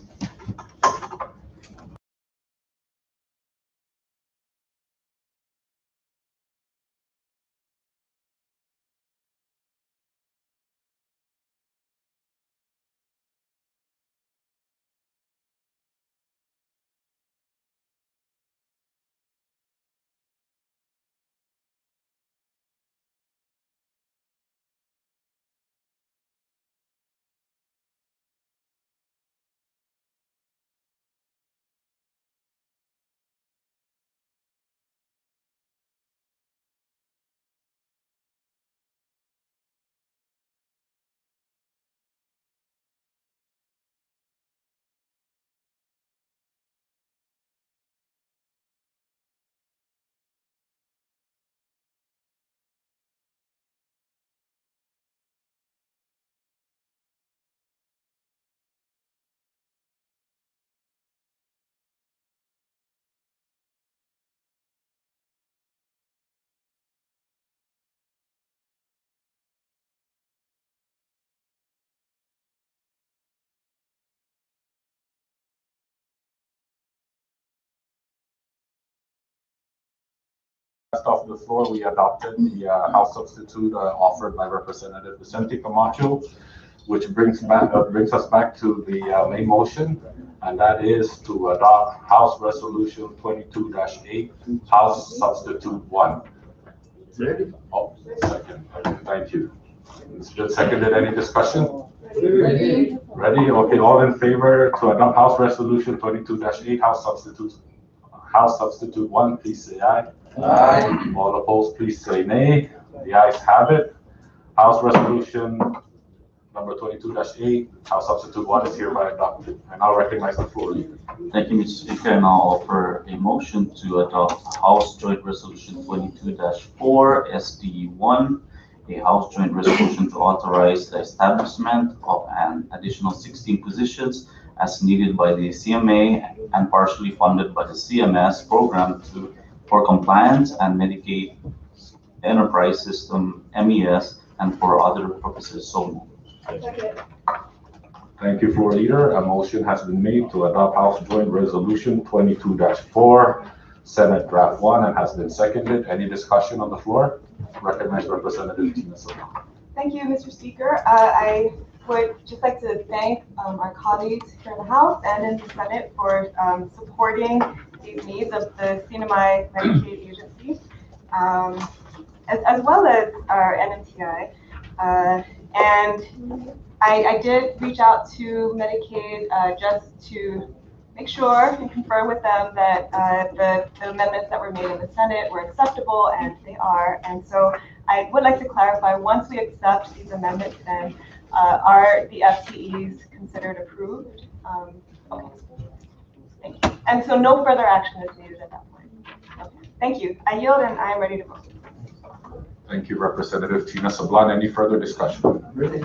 Off the floor, we adopted the House substitute offered by Representative Vicente Camacho, which brings us back to the main motion, and that is to adopt House Resolution 22-8, House Substitute 1. Ready? Oh, second. Okay, thank you. It's been seconded. Any discussion? Ready? Ready? Okay, all in favor to adopt House Resolution 22-8, House Substitute 1, please say aye. Aye. All opposed, please say nay. The ayes have it. House Resolution number 22-8, House Substitute 1 is hereby adopted. I now recognize the floor leader. Thank you, Mr. Speaker, and I'll offer a motion to adopt House Joint Resolution 22-4 SD1, a House Joint Resolution to authorize the establishment of an additional 16 positions as needed by the CMA and partially funded by the CMS program for compliance and Medicaid Enterprise System MES and for other purposes. So moved. Thank you, floor leader. A motion has been made to adopt House Joint Resolution 22-4, Senate Draft 1, and has been seconded. Any discussion on the floor? Recognize Representative Tina Silva. Thank you, Mr. Speaker. I would just like to thank our colleagues here in the House and in the Senate for supporting these needs of the CNMI Medicaid agency, as well as our NMTI. And I did reach out to Medicaid just to make sure and confirm with them that the amendments that were made in the Senate were acceptable, and they are. And so I would like to clarify, once we accept these amendments, then are the FTEs considered approved? Okay. Thank you. And so no further action is needed at that point. Okay. Thank you. I yield and I am ready to vote. Thank you, Representative Tina Sablan. Any further discussion? Ready?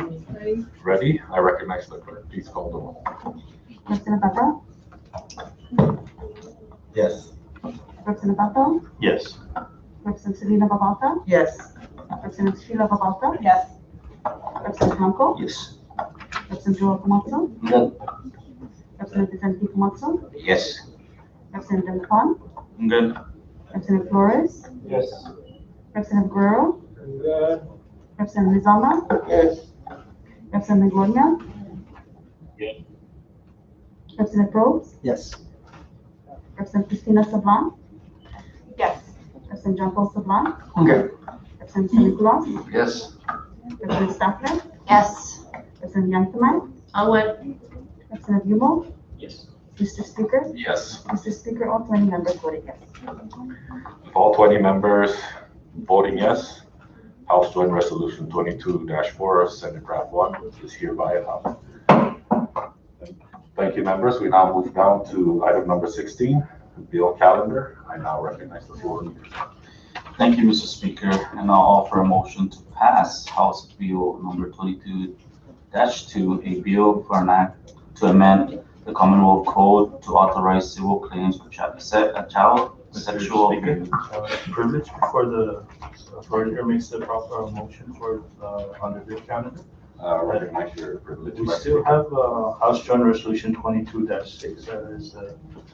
Ready? I recognize the clerk. Please call the roll. Representative Beto? Yes. Representative Beto? Yes. Representative Selena Babalta? Yes. Representative Sheila Babalta? Yes. Representative Blanco? Yes. Representative Joel Camacho? Good. Representative Vicente Camacho? Yes. Representative Juan? Good. Representative Flores? Yes. Representative Guerrero? Good. Representative Rizalma? Yes. Representative Gloria? Yes. Representative Probst? Yes. Representative Christina Sablan? Yes. Representative John Paul Sablan? Okay. Representative Nicolas? Yes. Representative Stafford? Yes. Representative Yantamai? I would. Representative Yumo? Yes. Mr. Speaker? Yes. Mr. Speaker, all 20 members voted yes. With all 20 members voting yes, House Joint Resolution 22-4, Senate Draft 1 is hereby adopted. Thank you, members. We now move down to item number 16, bill calendar. I now recognize the floor leader. Thank you, Mr. Speaker, and I'll offer a motion to pass House Bill number 22-2, a bill for an act to amend the Commonwealth Code to authorize civil claims for child sexual abuse. Privilege before the authority makes the proper motion for on the bill calendar. Recognize your privilege. We still have House Joint Resolution 22-6 that is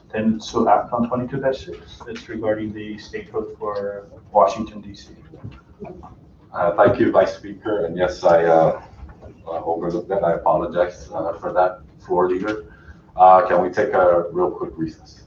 intended to act on 22-6. It's regarding the state code for Washington, D.C. Thank you, Vice Speaker. And yes, I overlooked that. I apologize for that, floor leader. Can we take a real quick recess?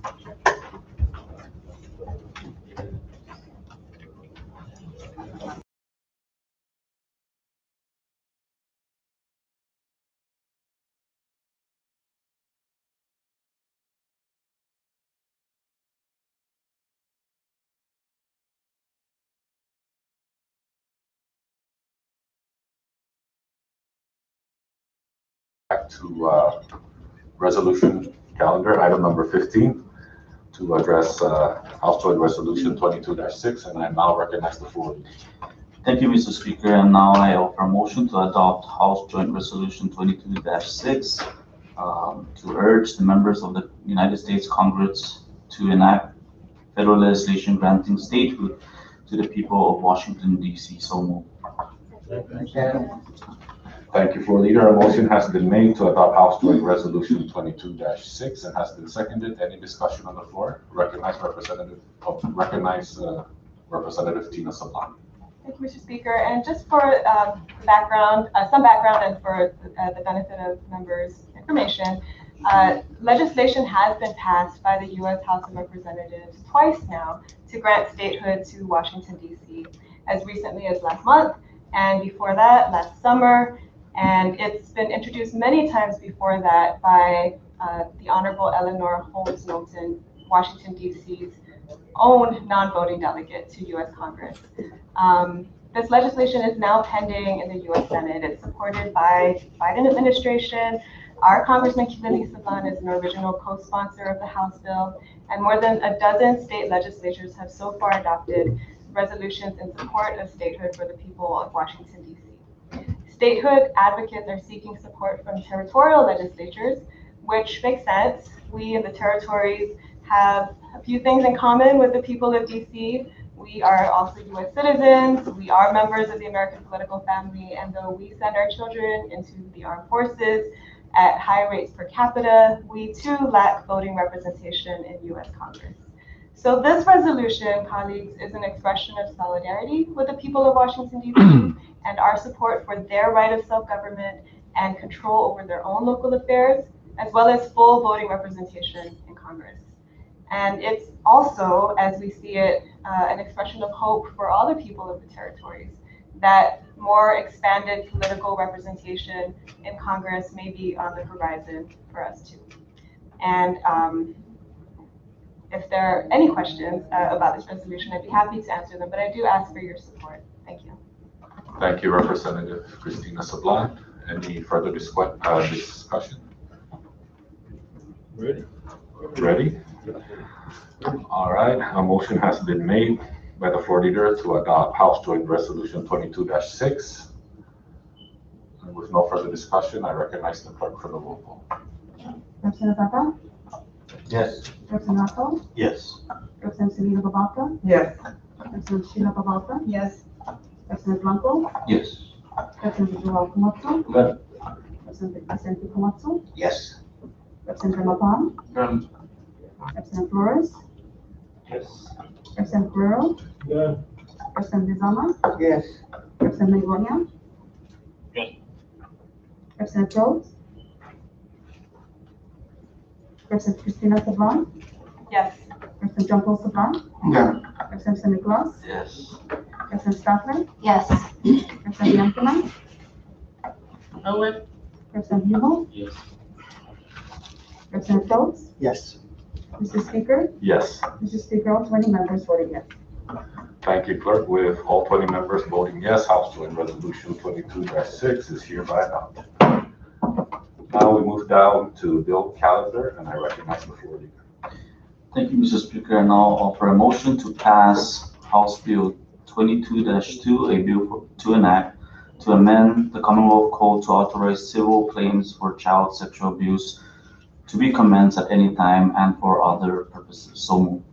Back to resolution calendar, item number 15, to address House Joint Resolution 22-6, and I now recognize the floor. Thank you, Mr. Speaker, and now I offer a motion to adopt House Joint Resolution 22-6 to urge the members of the United States Congress to enact federal legislation granting statehood to the people of Washington, D.C. So moved. Thank you, floor leader. A motion has been made to adopt House Joint Resolution 22-6 and has been seconded. Any discussion on the floor? Recognize Representative Tina Sablan. Thank you, Mr. Speaker. And just for background, some background and for the benefit of members' information, legislation has been passed by the U.S. House of Representatives twice now to grant statehood to Washington, D.C., as recently as last month, and before that, last summer. And it's been introduced many times before that by the Honorable Eleanor Holmes Knowlton, Washington, D.C.'s own non-voting delegate to U.S. Congress. This legislation is now pending in the U.S. Senate. It's supported by the Biden administration. Our Congressman Kilili Sablan is an original co-sponsor of the House bill, and more than a dozen state legislatures have so far adopted resolutions in support of statehood for the people of Washington, D.C. Statehood advocates are seeking support from territorial legislatures, which makes sense. We in the territories have a few things in common with the people of D.C. We are also U.S. citizens, we are members of the American political family, and though we send our children into the armed forces at high rates per capita, we too lack voting representation in U.S. Congress. So this resolution, colleagues, is an expression of solidarity with the people of Washington, D.C. and our support for their right of self-government and control over their own local affairs, as well as full voting representation in Congress. And it's also, as we see it, an expression of hope for all the people of the territories, that more expanded political representation in Congress may be on the horizon for us too. And if there are any questions about this resolution, I'd be happy to answer them, but I do ask for your support. Thank you. Thank you, Representative Christina Sablan. Any further discussion? Ready? All right, a motion has been made by the floor leader to adopt House Joint Resolution 22-6. And with no further discussion, I recognize the clerk for the roll call. Representative Baba? Yes. Representative Nato? Yes. Representative Selena Babalta? Yes. Representative Sheila Babalta? Yes. Representative Blanco? Yes. Representative Joel Komatsu? Good. Representative Vicente Komatsu? Yes. Representative Mapan? Good. Representative Flores? Yes. Representative Guerrero? Good. Representative Zama? Yes. Representative Mengonia? Yes. Representative Rhodes? Representative Christina Sablan? Yes. Representative John Paul Sablan? Yeah. Representative St. Nicholas? Yes. Representative Stafford? Yes. Representative Yankeman? Owen? Representative Hugo? Yes. Representative Rhodes? Yes. Mr. Speaker? Yes. Mr. Speaker, all 20 members voted yes. Thank you, clerk. With all 20 members voting yes, House Joint Resolution 22-6 is hereby adopted. Now we move down to bill calendar, and I recognize the floor leader. Thank you, Mr. Speaker. And I'll offer a motion to pass House Bill 22-2, a bill to enact to amend the Commonwealth Code to authorize civil claims for child sexual abuse to be commenced at any time and for other purposes. So moved.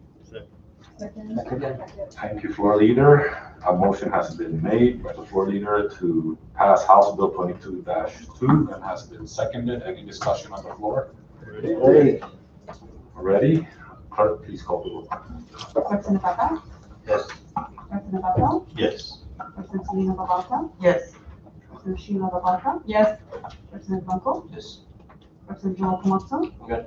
Thank you, floor leader. A motion has been made by the floor leader to pass House Bill 22-2 and has been seconded. Any discussion on the floor? Ready. Ready? Clerk, please call the roll. Representative Baba? Yes. Representative Baba? Yes. Representative Selena Babalta? Yes. Representative Sheila Babalta? Yes. Representative Blanco? Yes. Representative Joel Komatsu? Good.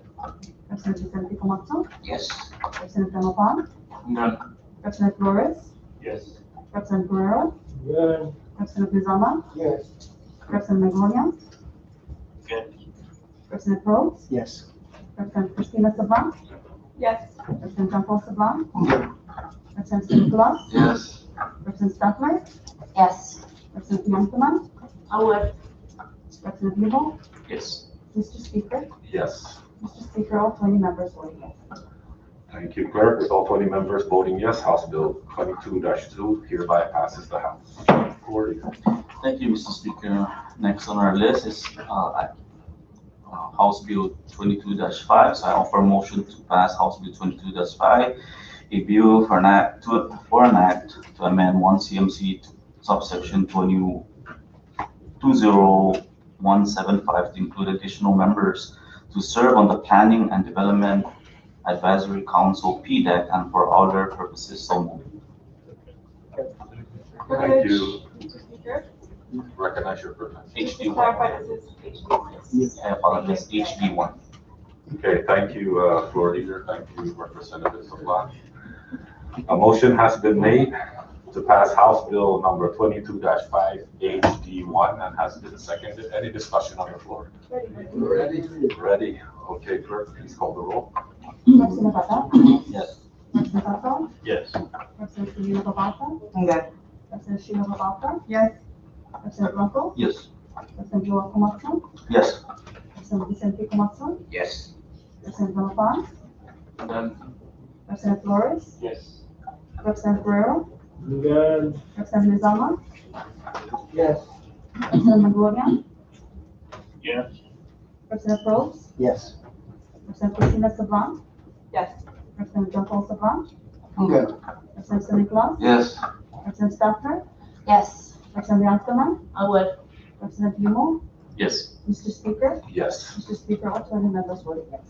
Representative Vicente Komatsu? Yes. Representative Mapan? Good. Representative Flores? Yes. Representative Guerrero? Good. Representative Zama? Yes. Representative Mengonia? Good. Representative Rhodes? Yes. Representative Christina Sablan? Yes. Representative John Paul Sablan? Representative St. Nicholas? Yes. Representative Stafford? Yes. Representative Yankeman? Owen? Representative Hugo? Yes. Mr. Speaker? Yes. Mr. Speaker, all 20 members voted yes. Thank you, clerk. With all 20 members voting yes, House Bill 22-2 hereby passes the House. Floor leader. Thank you, Mr. Speaker. Next on our list is House Bill 22-5. So I offer a motion to pass House Bill 22-5, a bill for an act to amend 1 CMC subsection 20175 to include additional members to serve on the Planning and Development Advisory Council, PDEC, and for other purposes. So moved. Thank you. Mr. Speaker, Recognize your privilege. just to clarify, this is HD1. I apologize, HD1. Okay, thank you, floor leader. Thank you, Representative Sablan. A motion has been made to pass House Bill number 22-5 HD1 and has been seconded. Any discussion on the floor? Ready? Okay, clerk, please call the roll. Representative Bata? Yes. Representative Bata? Yes. Representative Selena Babauta? Okay. Representative Sheila Babauta? Yes. Representative Blanco? Yes. Representative Joel Comason? Yes. Representative Vicente Comason? Yes. Representative Delafarge? Done. Representative Flores? Yes. Representative Guerrero? Good. Representative Lizama? Yes. Representative Magloria? Yes. Representative Probst? Yes. Representative Christina Sablan? Yes. Representative John Paul Sablan? Okay. Representative Sonny Claus? Yes. Representative Stafford? Yes. Representative Amsterdam? I would. Representative Limo? Yes. Mr. Speaker? Yes. Mr. Speaker, all 20 members voted yes.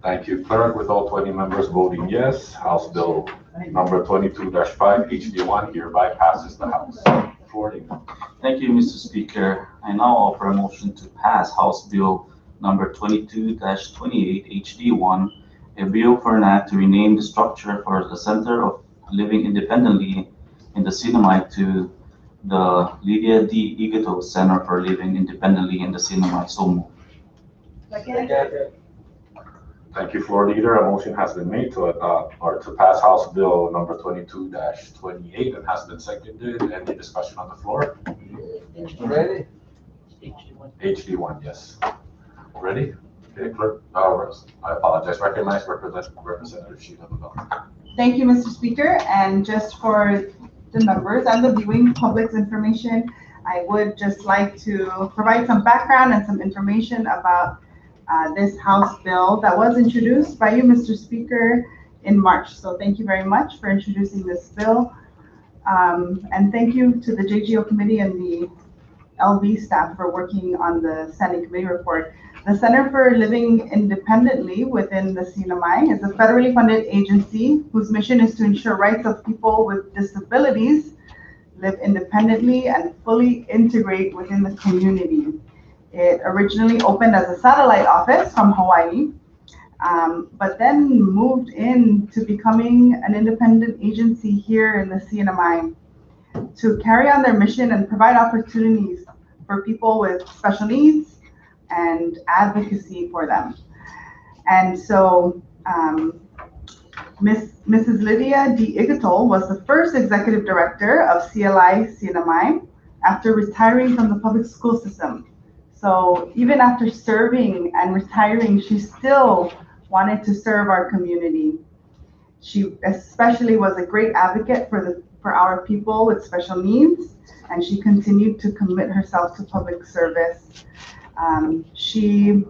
Thank you, clerk. With all 20 members voting yes, House Bill number 22-5 HD1 hereby passes the House. Floor leader. Thank you, Mr. Speaker. I now offer a motion to pass House Bill number 22-28 HD1, a bill for an act to rename the structure for the Center of Living Independently in the Sinamay to the Lydia D. Igato Center for Living Independently in the Sinamay. So moved. Thank you, floor leader. A motion has been made to adopt or to pass House Bill number 22-28 and has been seconded. Any discussion on the floor? Ready? HD1, yes. Ready? Okay, clerk, I apologize. Recognize Representative Sheila Babauta. Thank you, Mr. Speaker. And just for the members and the viewing public's information, I would just like to provide some background and some information about this House bill that was introduced by you, Mr. Speaker, in March. So thank you very much for introducing this bill. And thank you to the JGO committee and the LV staff for working on the standing committee report. The Center for Living Independently within the CNMI is a federally funded agency whose mission is to ensure rights of people with disabilities live independently and fully integrate within the community. It originally opened as a satellite office from Hawaii, but then moved into becoming an independent agency here in the CNMI to carry on their mission and provide opportunities for people with special needs and advocacy for them. And so Mrs. Lydia D. Igatol was the first executive director of CLI CNMI after retiring from the public school system. So even after serving and retiring, she still wanted to serve our community. She especially was a great advocate for our people with special needs, and she continued to commit herself to public service. She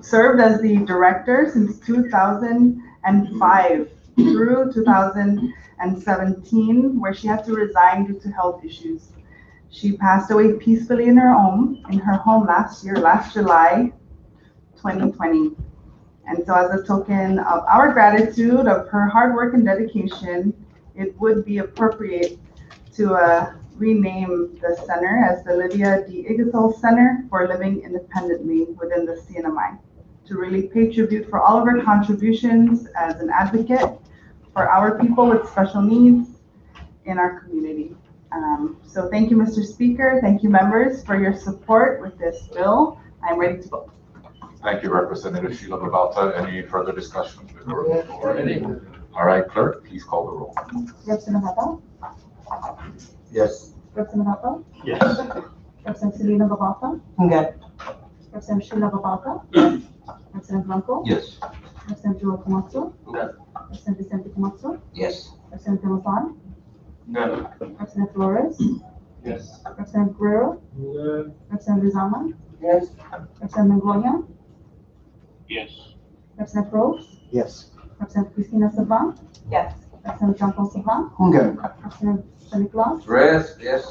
served as the director since 2005 through 2017, where she had to resign due to health issues. She passed away peacefully in her home last July 2020. And so as a token of our gratitude of her hard work and dedication, it would be appropriate to rename the center as the Lydia D. Igatol Center for Living Independently within the CNMI, to really pay tribute for all of her contributions as an advocate for our people with special needs in our community. So thank you, Mr. Speaker. Thank you, members, for your support with this bill. I'm ready to vote. Thank you, Representative Sheila Babauta. Any further discussion before we go ready? All right, clerk, please call the roll. Representative Bata? Yes. Representative Bata? Yes. Representative Selena Babauta? Okay. Representative Sheila Babauta? Representative Blanco? Yes. Representative Joel Comason? Yes. Representative Vicente Comason? Yes. Representative Delafarge? Done. Representative Flores? Yes. Representative Guerrero? Good. Representative Lizama? Yes. Representative Magloria? Yes. Representative Probst? Yes. Representative Christina Sablan? Yes. Representative John Paul Sablan? Okay. Representative Sonny Claus? Yes.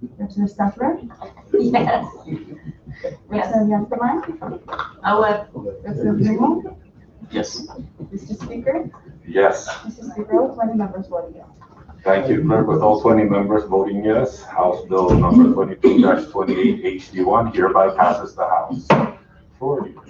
Representative Stafford? Yes. Representative Amsterdam? I would. Representative Limo? Yes. Mr. Speaker? Yes. Mr. Speaker, all 20 members voted yes. Thank you, clerk. With all 20 members voting yes, House Bill number 22-28 HD1 hereby passes the House. Floor leader.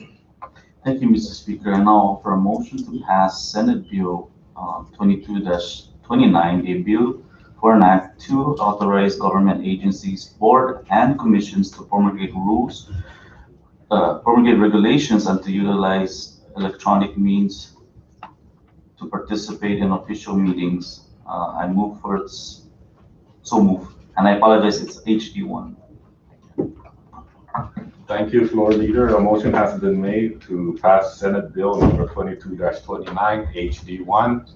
Thank you, Mr. Speaker. I now offer a motion to pass Senate Bill 22-29, a bill for an act to authorize government agencies, board, and commissions to promulgate regulations and to utilize electronic means to participate in official meetings. I move for its, so move. And I apologize, it's HD1. Thank you, floor leader. A motion has been made to pass Senate Bill number 22-29 HD1.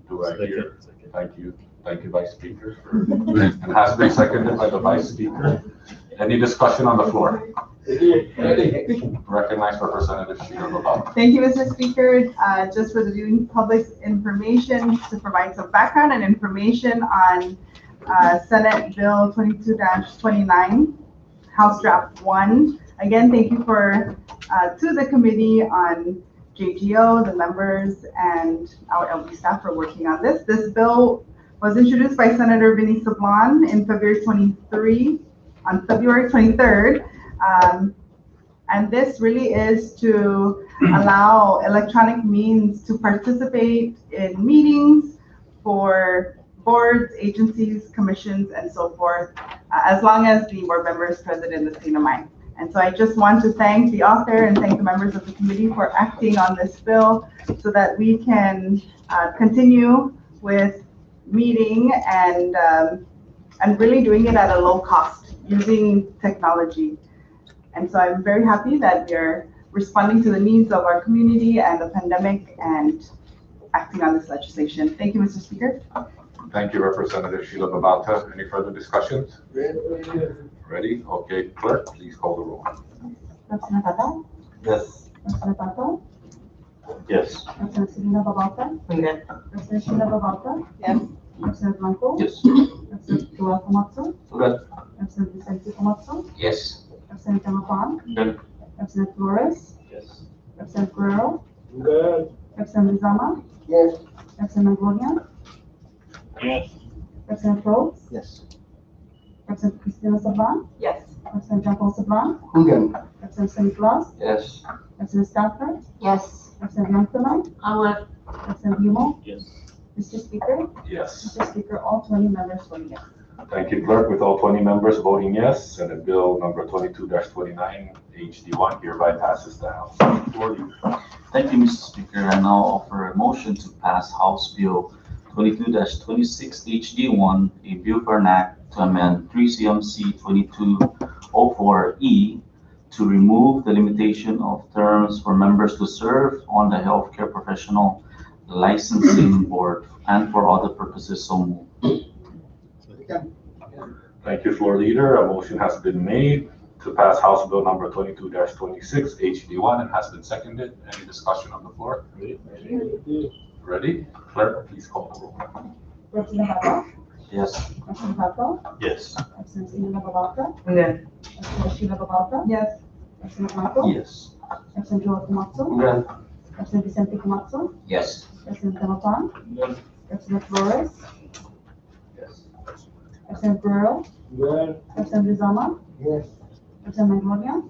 Do I hear? Thank you. Thank you, Vice Speaker. And has been seconded by the Vice Speaker. Any discussion on the floor? Recognize Representative Sheila Babauta. Thank you, Mr. Speaker. Just for the viewing public's information, to provide some background and information on Senate Bill 22-29, House Draft 1. Again, thank you to the committee on JGO, the members, and our LB staff for working on this. This bill was introduced by Senator Vinny Sablan in on February 23rd. And this really is to allow electronic means to participate in meetings for boards, agencies, commissions, and so forth, as long as the board member is present in the state of mind. And so I just want to thank the author and thank the members of the committee for acting on this bill so that we can continue with meeting and really doing it at a low cost using technology. And so I'm very happy that we're responding to the needs of our community and the pandemic and acting on this legislation. Thank you, Mr. Speaker. Thank you, Representative Sheila Babauta. Any further discussions? Ready? Okay, clerk, please call the roll. Representative Tata? Yes. Representative Pato? Yes. Representative Selena Babauta? Yes. Representative Sheila Babauta? Yes. Representative Blanco? Yes. Representative Joel Komatsu? Good. Representative Vicente Komatsu? Yes. Representative Demapan? Good. Representative Flores? Yes. Representative Guerrero? Good. Representative Zama? Yes. Representative Mangonia? Yes. Representative Rhodes? Yes. Representative Cristina Sablan? Yes. Representative Jean Paul Sablan? Again. Representative Stanislas? Yes. Representative Stafford? Yes. Representative Youngfellow? I would. Representative Yumo? Yes. Mr. Speaker? Yes. Mr. Speaker, all 20 members voting yes. Thank you, clerk. With all 20 members voting yes, Senate Bill number 22-29 HD1 hereby passes the House. Floor leader. Thank you, Mr. Speaker. I now offer a motion to pass House Bill 22-26 HD1, a bill for an act to amend 3 CMC 2204E to remove the limitation of terms for members to serve on the Healthcare Professional Licensing Board and for other purposes. So moved. Thank you, floor leader. A motion has been made to pass House Bill number 22-26 HD1 and has been seconded. Any discussion on the floor? Ready? Clerk, please call the roll. Representative Tata? Yes. Representative Pato? Yes. Representative Selena Babauta? Yes. Representative Sheila Babauta? Yes. Representative Blanco? Yes. Representative Joel Komatsu? Good. Representative Vicente Komatsu? Yes. Representative Demapan? Good. Representative Flores? Yes. Representative Guerrero? Good. Representative Zama? Yes. Representative Mangonia?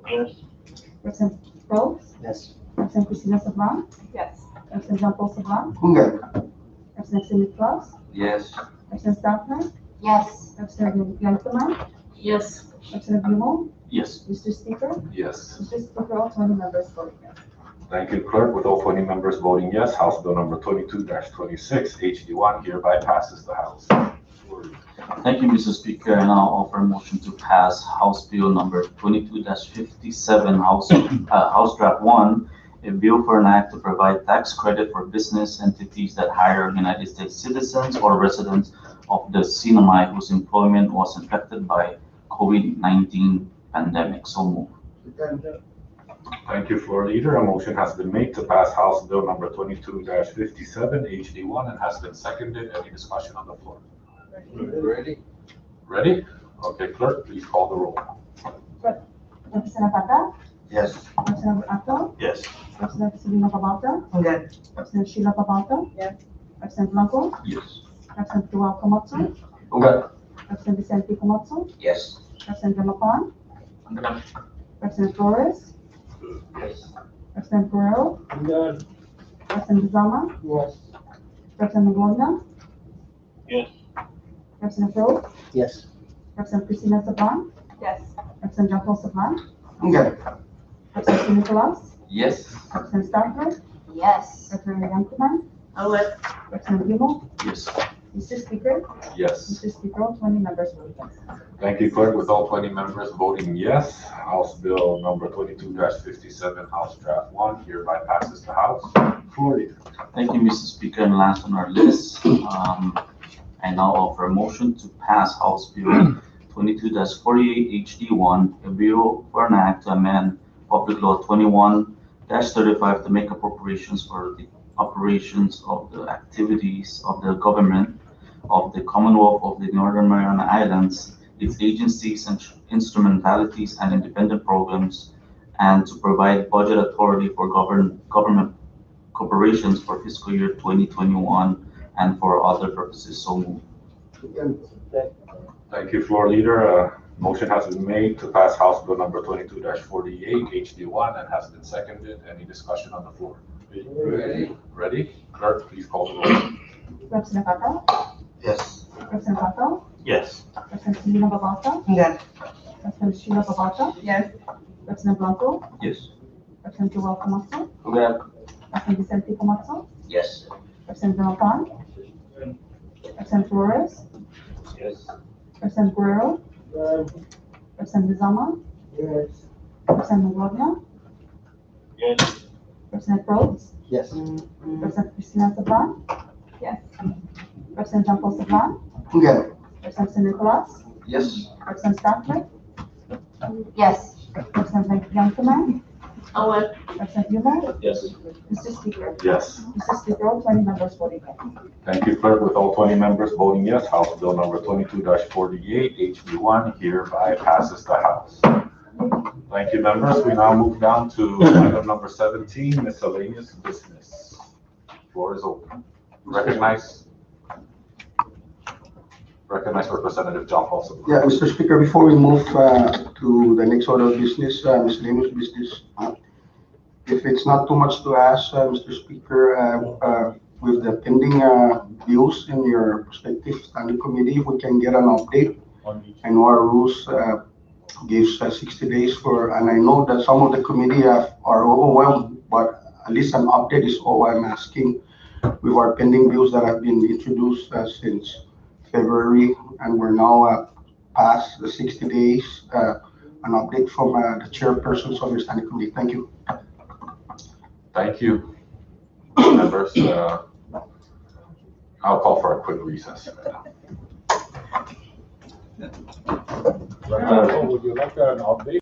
Yes. Representative Rhodes? Yes. Representative Cristina Sablan? Yes. Representative Jean Paul Sablan? Again. Representative Stanislas? Yes. Representative Stafford? Yes. Representative Youngfellow? Yes. Representative Yumo? Yes. Mr. Speaker? Yes. Mr. Speaker, all 20 members voting yes. Thank you, clerk. With all 20 members voting yes, House Bill number 22-26 HD1 hereby passes the House. Thank you, Mr. Speaker. I now offer a motion to pass House Bill number 22-57, House Draft 1, a bill for an act to provide tax credit for business entities that hire United States citizens or residents of the CNMI whose employment was affected by COVID-19 pandemic. So moved. Thank you, floor leader. A motion has been made to pass House Bill number 22-57 HD1 and has been seconded. Any discussion on the floor? Ready? Ready? Okay, clerk, please call the roll. Representative Tata? Yes. Representative Pato? Yes. Representative Selena Babauta? Yes. Representative Sheila Babauta? Yes. Representative Blanco, Yes. Representative Joel Komatsu, Okay. Representative Vicente Komatsu, Yes. Representative Delapan, Representative Flores, Yes. Representative Guerrero, Representative Zama, Yes. Representative Gloria, Yes. Representative Rose, Yes. Representative Christina Sablan, Yes. Representative Jean Paul Sablan, Okay. Representative Nicolas, Yes. Representative Stafford, Yes. Representative Yankuman, Alec. Representative Gimo, Yes. Mr. Speaker, Yes. Mr. Speaker, all 20 members voting yes. Thank you, clerk. With all 20 members voting yes, House Bill number 22-57, House Draft 1 hereby passes the House. Floor leader. Thank you, Mr. Speaker, and last on our list, I now offer a motion to pass House Bill 22-48 HD1, a bill for an act to amend Public Law 21-35 to make appropriations for the operations of the activities of the government of the Commonwealth of the Northern Mariana Islands, its agencies and instrumentalities and independent programs, and to provide budget authority for government corporations for fiscal year 2021 and for other purposes. So moved. Thank you, floor leader. Motion has been made to pass House Bill number 22-48 HD1 and has been seconded. Any discussion on the floor? Ready? Clerk, please call the roll. Representative Patel, Yes. Representative Patel, Yes. Representative Selena Babauta, Yes. Representative Sheila Babauta, Yes. Representative Blanco, Yes. Representative Joel Komatsu, Okay. Representative Vicente Komatsu, Yes. Representative Delapan, Representative Flores, Yes. Representative Guerrero, Representative Zama, Yes. Representative Gloria, Yes. Representative Rhodes, Yes. Representative Christina Sablan, Yes. Representative Jean Paul Sablan, Okay. Representative Nicolas, Yes. Representative Stafford, Yes. Representative Yankuman, Alec. Representative Gimo, Yes. Mr. Speaker, Yes. Mr. Speaker, all 20 members voting yes. Thank you, clerk. With all 20 members voting yes, House Bill number 22-48 HB1 hereby passes the House. Thank you, members. We now move down to item number 17, miscellaneous business. Floor is open. Recognize Representative John Paulson. Yeah, Mr. Speaker, before we move to the next order of business, miscellaneous business, if it's not too much to ask, Mr. Speaker, with the pending bills in your respective standing committee, if we can get an update. I know our rules gives 60 days for, and I know that some of the committee are overwhelmed, but at least an update is all I'm asking with our pending bills that have been introduced since February, and we're now past the 60 days. An update from the chairpersons of your standing committee. Thank you. Thank you, members. I'll call for a quick recess. Would you like an update?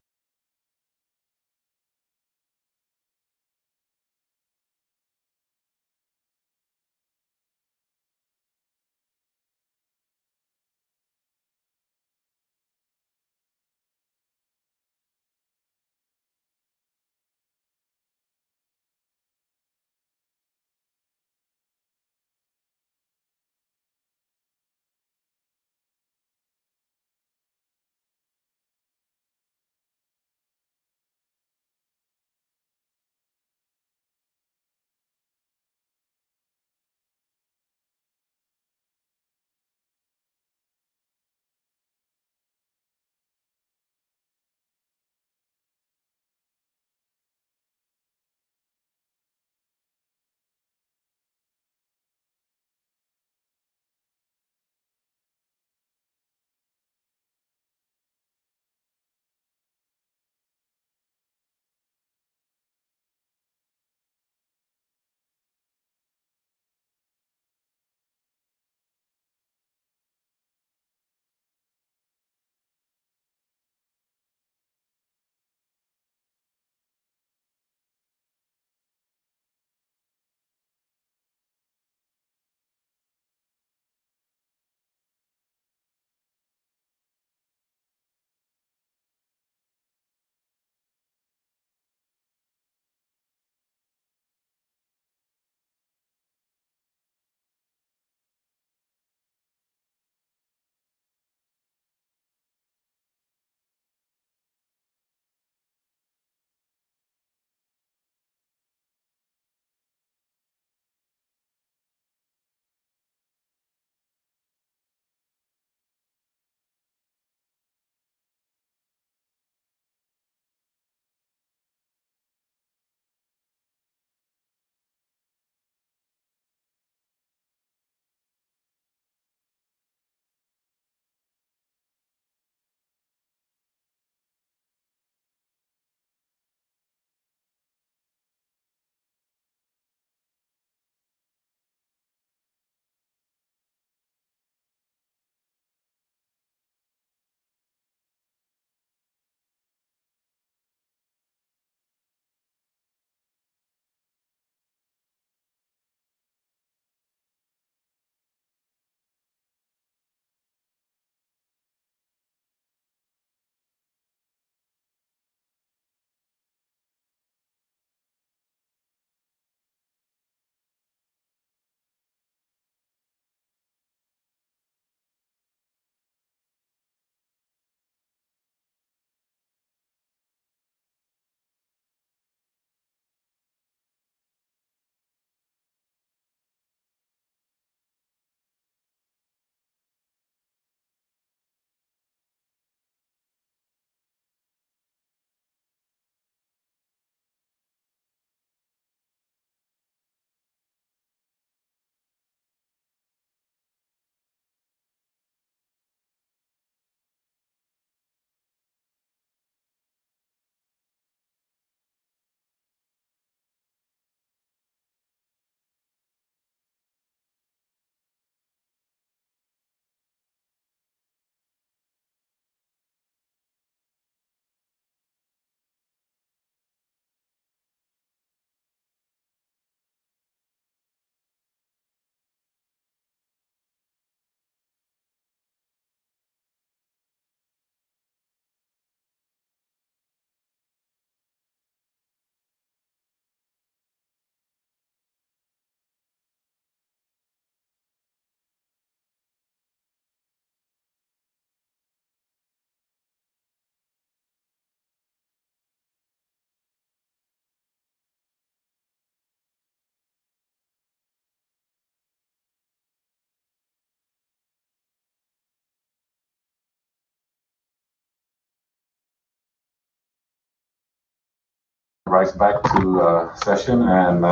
Rise back to session and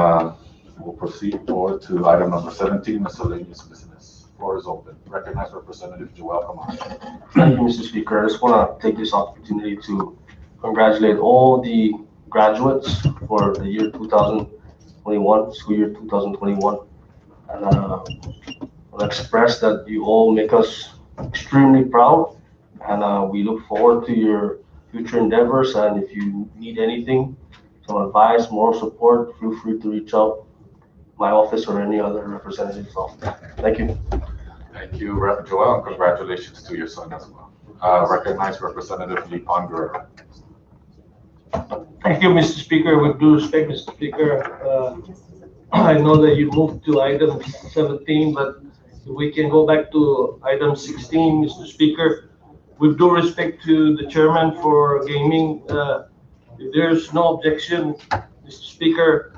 we'll proceed forward to item number 17, miscellaneous business. Floor is open. Recognize Representative Joel Kaman. Thank you, Mr. Speaker. I just want to take this opportunity to congratulate all the graduates for the year 2021, school year 2021. And I'll express that you all make us extremely proud, and we look forward to your future endeavors. And if you need anything, some advice, moral support, feel free to reach out my office or any other representative's office. Thank you. Thank you, Rep. Joel, and congratulations to your son as well. Recognize Representative Lee Guerrero. Thank you, Mr. Speaker. With due respect, Mr. Speaker, I know that you moved to item 17, but if we can go back to item 16, Mr. Speaker. With due respect to the chairman for gaming, if there's no objection, Mr. Speaker,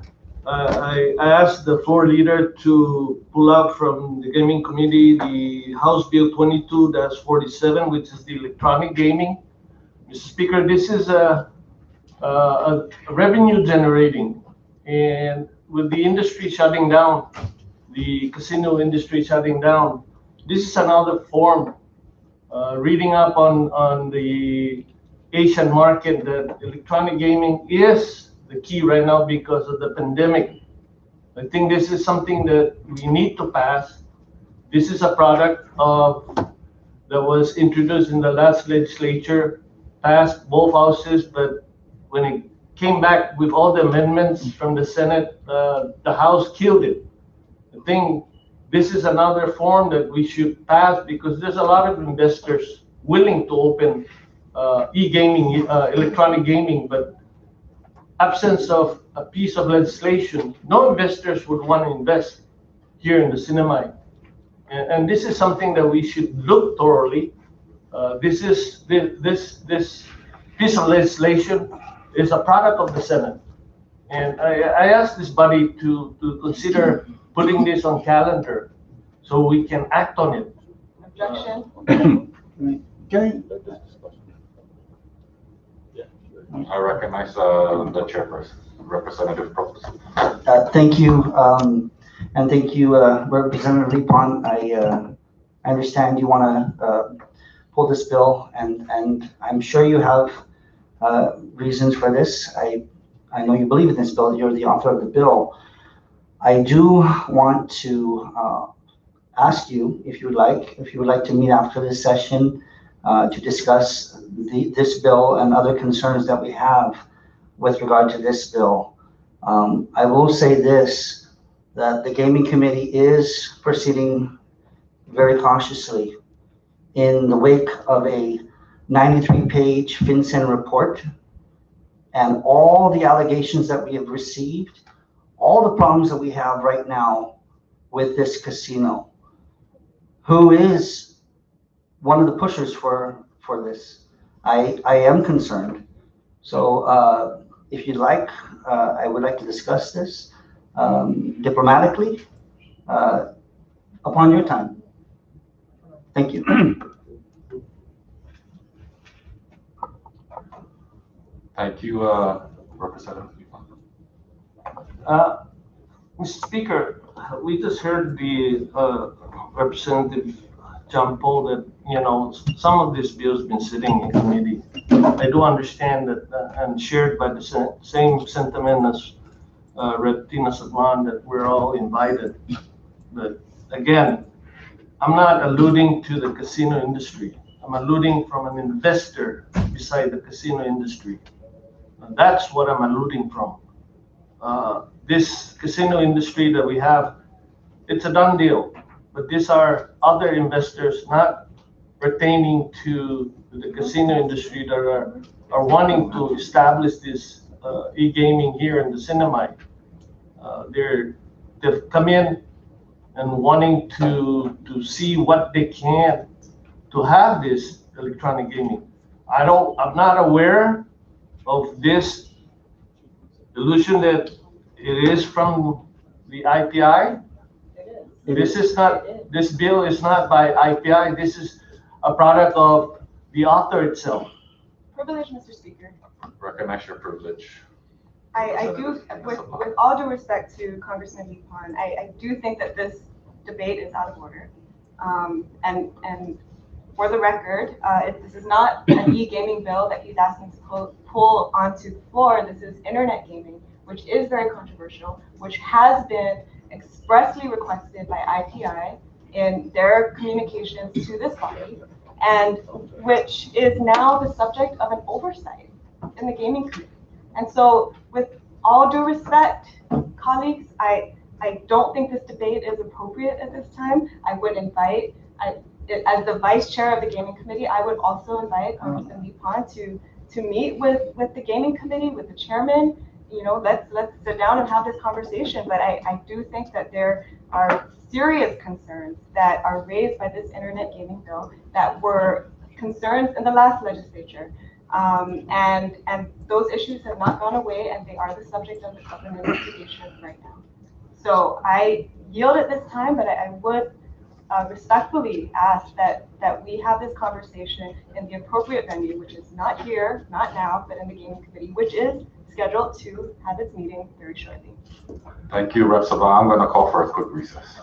I asked the floor leader to pull out from the gaming committee the House Bill 22-47, which is the electronic gaming. Mr. Speaker, this is a revenue generating, and with the industry shutting down, the casino industry shutting down, this is another form. Reading up on the Asian market, that electronic gaming is the key right now because of the pandemic. I think this is something that we need to pass. This is a product that was introduced in the last legislature, passed both houses, but when it came back with all the amendments from the Senate, the House killed it. I think this is another form that we should pass because there's a lot of investors willing to open e-gaming, electronic gaming, but absence of a piece of legislation, no investors would want to invest here in the Sinamay. And this is something that we should look thoroughly. This piece of legislation is a product of the Senate. And I asked this body to consider putting this on calendar so we can act on it. Objection. I recognize the chairperson, Representative Proposal. Thank you, and thank you, Representative Lipon. I understand you want to pull this bill, and I'm sure you have reasons for this. I know you believe in this bill. You're the author of the bill. I do want to ask you if you would like to meet after this session to discuss this bill and other concerns that we have with regard to this bill. I will say this, that the Gaming Committee is proceeding very cautiously in the wake of a 93-page FinCEN report and all the allegations that we have received, all the problems that we have right now with this casino, who is one of the pushers for this. I am concerned. So if you'd like, I would like to discuss this diplomatically upon your time. Thank you. Thank you, Representative Lipon. Mr. Speaker, we just heard the Representative John Paul that, some of this bill has been sitting in committee. I do understand that and shared by the same sentiment as Rep. Tina Sablan, that we're all invited. But again, I'm not alluding to the casino industry. I'm alluding from an investor beside the casino industry. And that's what I'm alluding from. This casino industry that we have, it's a done deal. But these are other investors not pertaining to the casino industry that are wanting to establish this e-gaming here in the Sinamay. They've come in and wanting to see what they can to have this electronic gaming. I'm not aware of this illusion that it is from the IPI. This bill is not by IPI. This is a product of the author itself. Privilege, Mr. Speaker. Recognize your privilege. I do, with all due respect to Congressman Lepon, I do think that this debate is out of order. And for the record, this is not an e-gaming bill that he's asking to pull onto the floor. This is internet gaming, which is very controversial, which has been expressly requested by IPI in their communications to this body, and which is now the subject of an oversight in the gaming committee. And so, with all due respect, colleagues, I don't think this debate is appropriate at this time. I would invite, as the vice chair of the gaming committee, I would also invite Congressman Lepon to meet with the gaming committee, with the chairman. You know, let's sit down and have this conversation. But I do think that there are serious concerns that are raised by this internet gaming bill that were concerns in the last legislature. And those issues have not gone away, and they are the subject of an investigation right now. So I yield at this time, but I would respectfully ask that we have this conversation in the appropriate venue, which is not here, not now, but in the gaming committee, which is scheduled to have its meeting very shortly. Thank you, Rep. Sabah. I'm going to call for a quick recess.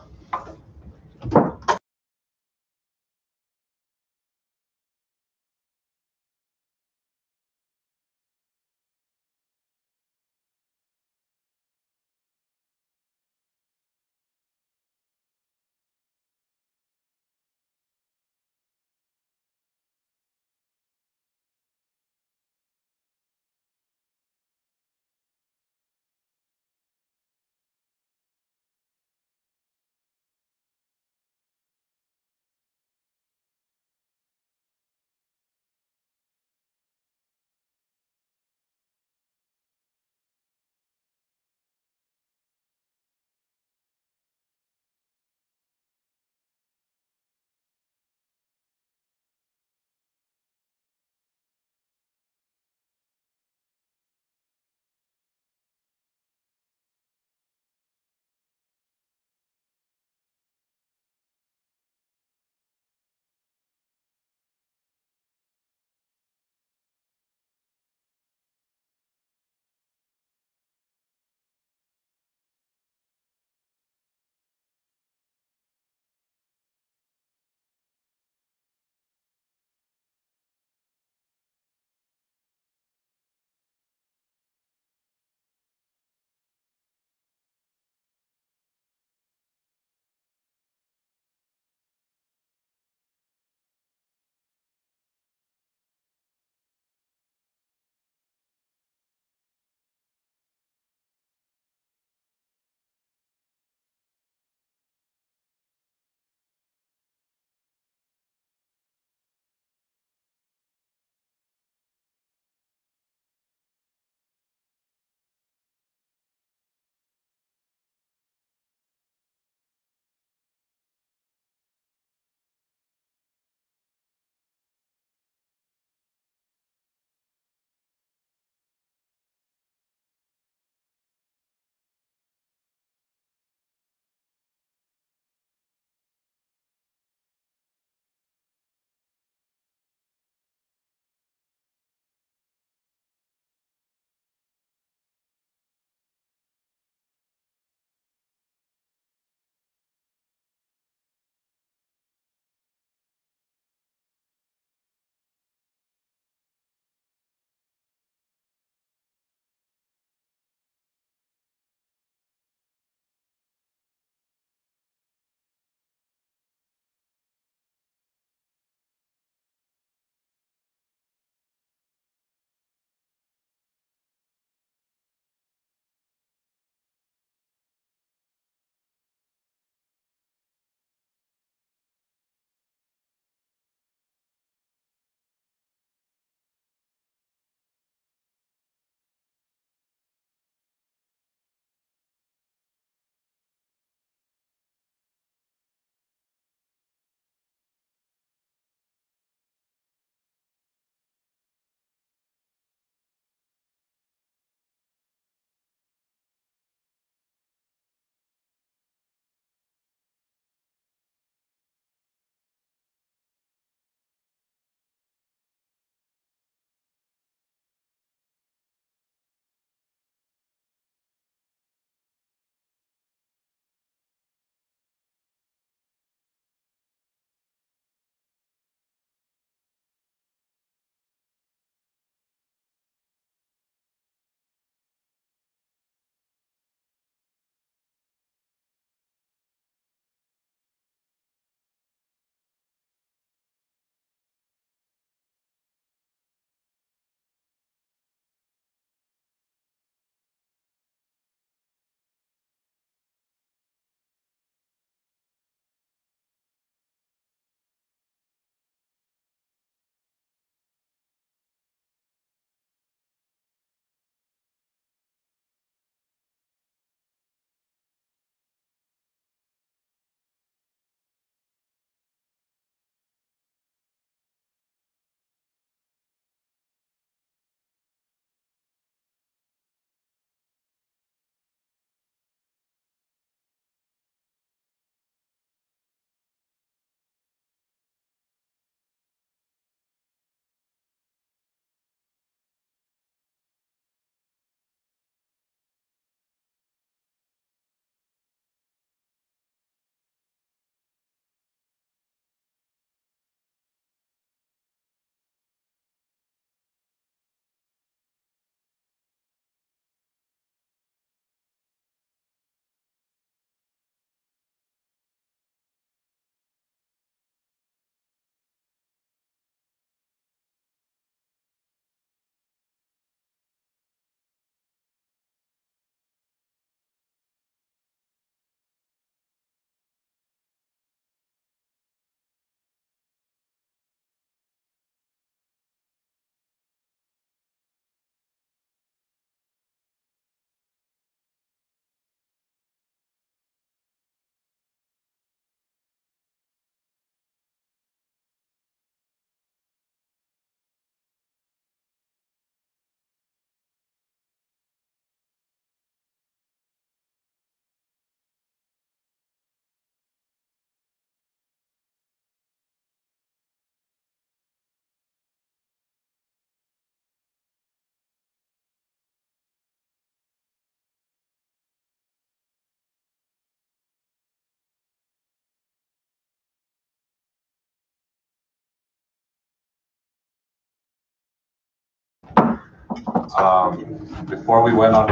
Before we went on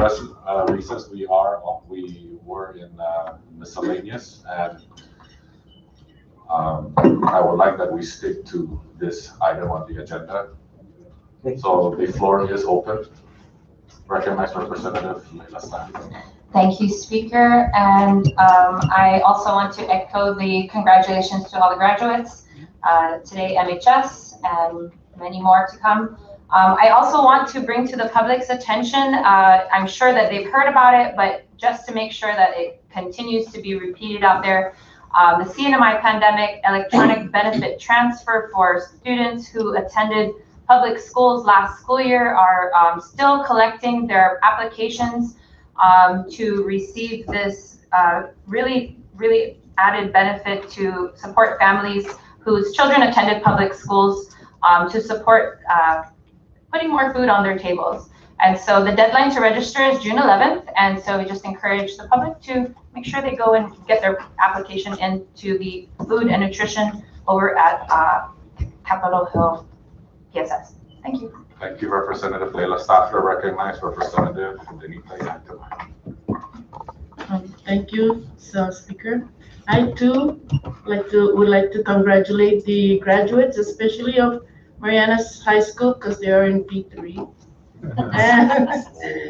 recess, we were in miscellaneous, and I would like that we stick to this item on the agenda. So the floor is open. Recognize Representative Leila Stafford. Thank you, Speaker. And I also want to echo the congratulations to all the graduates. Today, MHS, and many more to come. I also want to bring to the public's attention, I'm sure that they've heard about it, but just to make sure that it continues to be repeated out there, the CNMI Pandemic Electronic Benefit Transfer for students who attended public schools last school year are still collecting their applications to receive this really added benefit to support families whose children attended public schools, to support putting more food on their tables. And so the deadline to register is June 11th. And so we just encourage the public to make sure they go and get their application into the food and nutrition over at Capitol Hill PSS. Thank you. Thank you, Representative Leila Stafford. Recognize Representative Denita Yancamay. Thank you, Speaker. I too would like to congratulate the graduates, especially of Marianas High School, because they are in P3.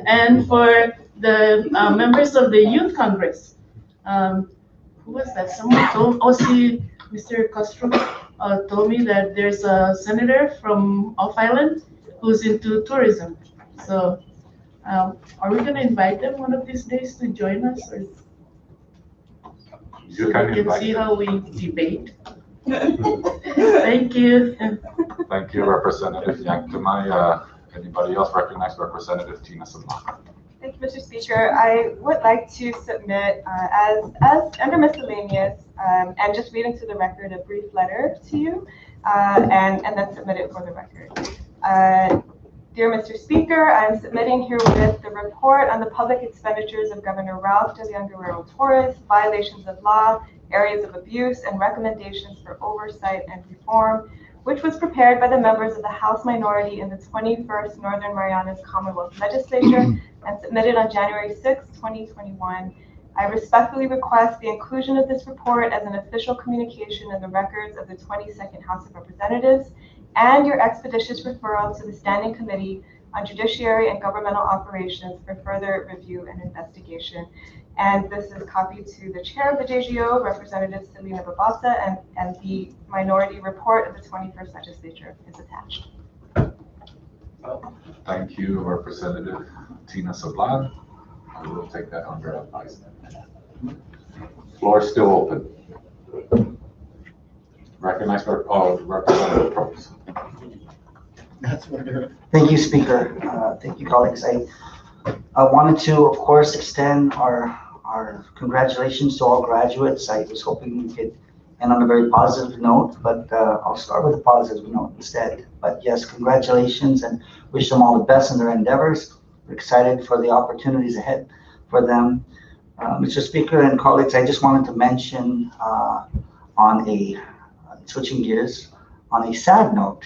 and for the members of the Youth Congress. Who was that? Someone told, Mr. Castro told me that there's a senator from Off Island who's into tourism. So are we going to invite them one of these days to join us? Or so we can see how we debate. Thank you. Thank you, Representative Yancamay. Anybody else? Recognize Representative Tina Sablan. Thank you, Mr. Speaker. I would like to submit, as under miscellaneous, and just read into the record a brief letter to you, and then submit it for the record. Dear Mr. Speaker, I'm submitting herewith the report on the public expenditures of Governor Ralph de Leon Guerrero Torres, violations of law, areas of abuse, and recommendations for oversight and reform, which was prepared by the members of the House minority in the 21st Northern Marianas Commonwealth Legislature and submitted on January 6, 2021. I respectfully request the inclusion of this report as an official communication in the records of the 22nd House of Representatives and your expeditious referral to the Standing Committee on Judiciary and Governmental Operations for further review and investigation. And this is copied to the chair of the JGO, Representative Selena Babasa, and the minority report of the 21st Legislature is attached. Thank you, Representative Tina Sablan. I will take that under advisement. Floor is still open. Recognize Representative Probst. Thank you, Speaker. Thank you, colleagues. I wanted to, of course, extend our congratulations to all graduates. I was hoping we could end on a very positive note, but I'll start with a positive note instead. But yes, congratulations and wish them all the best in their endeavors. We're excited for the opportunities ahead for them. Mr. Speaker and colleagues, I just wanted to mention switching gears, on a sad note,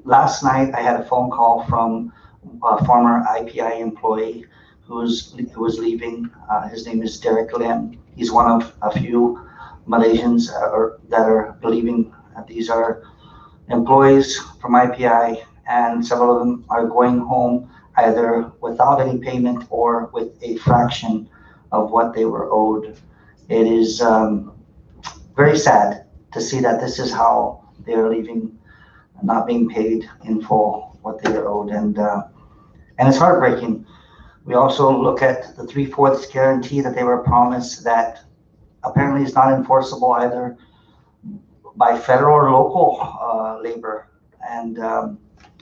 last night I had a phone call from a former IPI employee who was leaving. His name is Derek Lim. He's one of a few Malaysians that are leaving. These are employees from IPI, and several of them are going home either without any payment or with a fraction of what they were owed. It is very sad to see that this is how they are leaving, not being paid in full what they are owed, and it's heartbreaking. We also look at the 3/4 guarantee that they were promised that apparently is not enforceable either by federal or local labor, and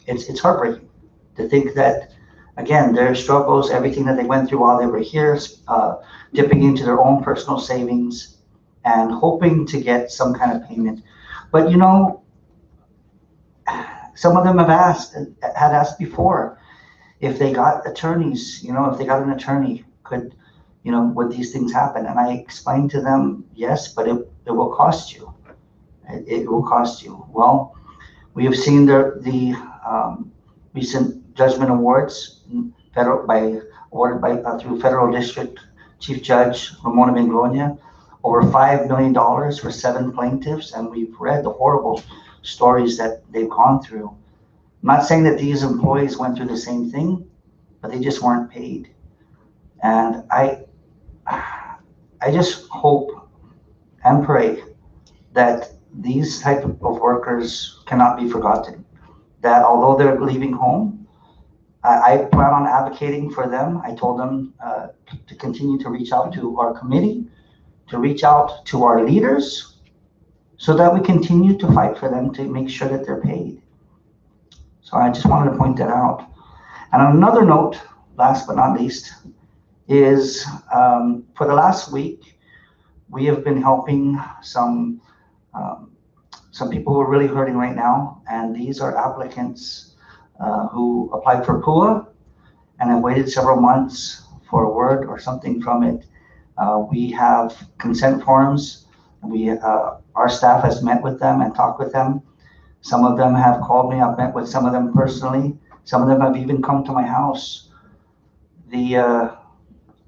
it's heartbreaking to think that, again, their struggles, everything that they went through while they were here, dipping into their own personal savings and hoping to get some kind of payment. But you know, some of them had asked before if they got attorneys, if they got an attorney, would these things happen? And I explained to them, yes, but it will cost you. It will cost you. Well, we have seen the recent judgment awards, awarded through Federal District Chief Judge Ramona Mingronia, over $5 million for 7 plaintiffs, and we've read the horrible stories that they've gone through. I'm not saying that these employees went through the same thing, but they just weren't paid. And I just hope and pray that these type of workers cannot be forgotten, that although they're leaving home, I plan on advocating for them. I told them to continue to reach out to our committee, to reach out to our leaders, so that we continue to fight for them to make sure that they're paid. So I just wanted to point that out. And on another note, last but not least, is for the last week, we have been helping some people who are really hurting right now, and these are applicants who applied for PUA and have waited several months for a word or something from it. We have consent forms. Our staff has met with them and talked with them. Some of them have called me. I've met with some of them personally. Some of them have even come to my house. The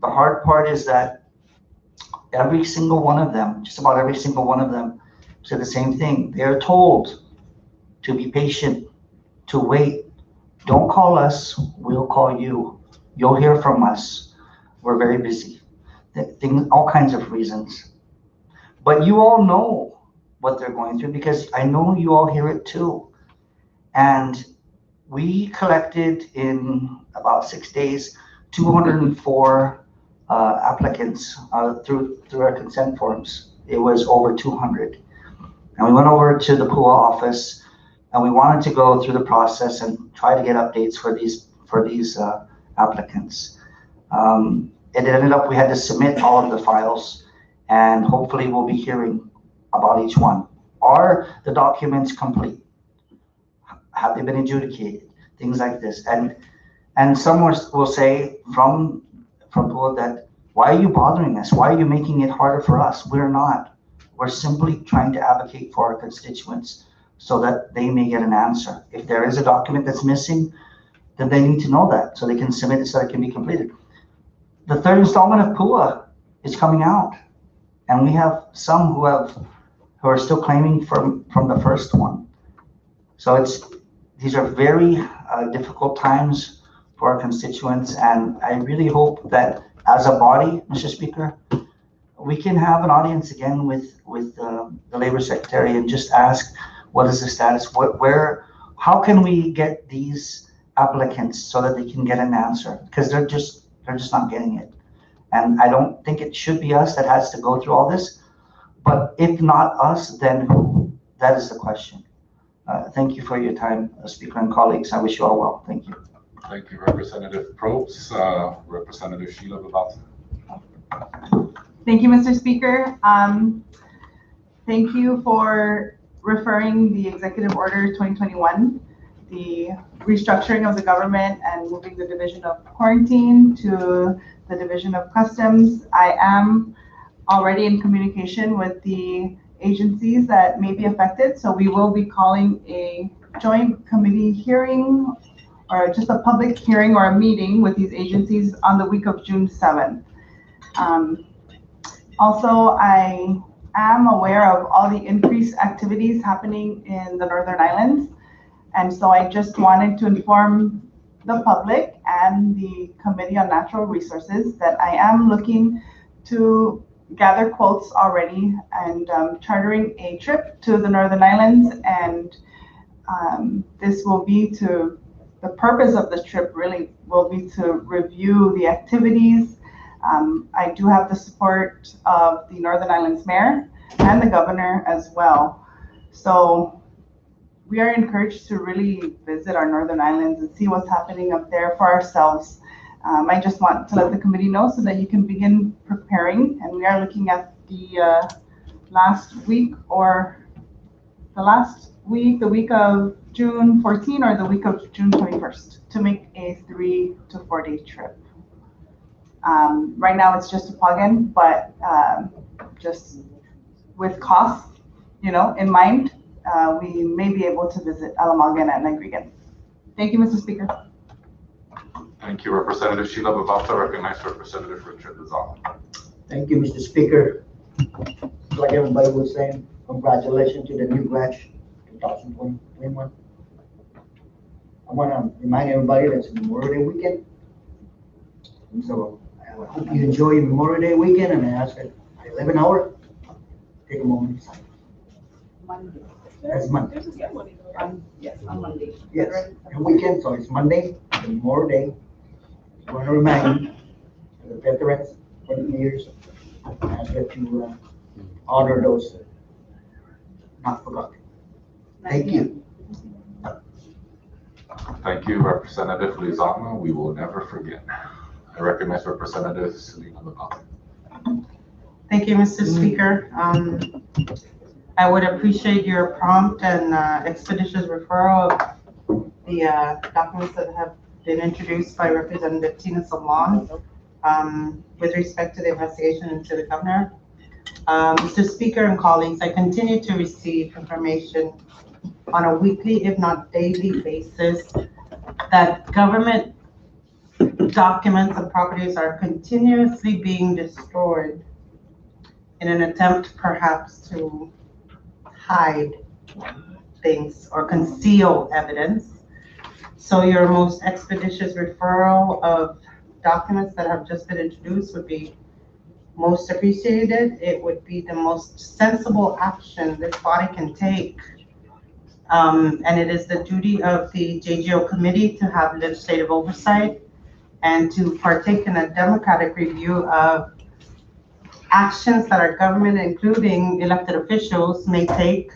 hard part is that every single one of them, just about every single one of them, said the same thing. They're told to be patient, to wait. Don't call us, we'll call you. You'll hear from us. We're very busy. All kinds of reasons. But you all know what they're going through, because I know you all hear it too. And we collected in about 6 days 204 applicants through our consent forms. It was over 200. And we went over to the PUA office, and we wanted to go through the process and try to get updates for these applicants. It ended up we had to submit all of the files, and hopefully we'll be hearing about each one. Are the documents complete? Have they been adjudicated? Things like this. And some will say from PUA that, why are you bothering us? Why are you making it harder for us? We're not. We're simply trying to advocate for our constituents so that they may get an answer. If there is a document that's missing, then they need to know that so they can submit it so it can be completed. The third installment of PUA is coming out, and we have some who are still claiming from the first one. So these are very difficult times for our constituents, and I really hope that as a body, Mr. Speaker, we can have an audience again with the Labor Secretary and just ask, what is the status? How can we get these applicants so that they can get an answer? Because they're just not getting it. And I don't think it should be us that has to go through all this. But if not us, then who? That is the question. Thank you for your time, Speaker and colleagues. I wish you all well. Thank you. Thank you, Representative Probst. Representative Sheila Vivalta. Thank you, Mr. Speaker. Thank you for referring the Executive Order 2021, the restructuring of the government and moving the Division of Quarantine to the Division of Customs. I am already in communication with the agencies that may be affected, so we will be calling a joint committee hearing or just a public hearing or a meeting with these agencies on the week of June 7th. Also, I am aware of all the increased activities happening in the Northern Islands, and so I just wanted to inform the public and the Committee on Natural Resources that I am looking to gather quotes already and chartering a trip to the Northern Islands, and this will be the purpose of the trip really will be to review the activities. I do have the support of the Northern Islands Mayor and the Governor as well. So we are encouraged to really visit our Northern Islands and see what's happening up there for ourselves. I just want to let the committee know so that you can begin preparing. And we are looking at the last week or the week of June 14 or the week of June 21st to make a 3 to 4 day trip. Right now it's just to Pagan, but just with costs, in mind, we may be able to visit Alamagen and Negrigan. Thank you, Mr. Speaker. Thank you, Representative Sheila Bavata. Recognize Representative Richard Lozano. Thank you, Mr. Speaker. Like everybody was saying, congratulations to the new batch, 2021. I want to remind everybody that it's Memorial Day weekend. So I hope you enjoy Memorial Day weekend, and I ask at 11 hour, take a moment. Monday. That's Monday. Yes, on Monday. Yes, and weekend, so it's Monday, the Memorial Day. I want to remind the veterans, 20 years, and that you honor those not forgotten. Thank you. Thank you, Representative Lozano. We will never forget. I recognize Representative Selena Bavata. Thank you, Mr. Speaker. I would appreciate your prompt and expeditious referral of the documents that have been introduced by Representative Tina Salon with respect to the investigation into the governor. Mr. Speaker and colleagues, I continue to receive information on a weekly, if not daily basis, that government documents and properties are continuously being destroyed in an attempt perhaps to hide things or conceal evidence. So your most expeditious referral of documents that have just been introduced would be most appreciated. It would be the most sensible action this body can take. And it is the duty of the JGO committee to have legislative oversight and to partake in a democratic review of actions that our government, including elected officials, may take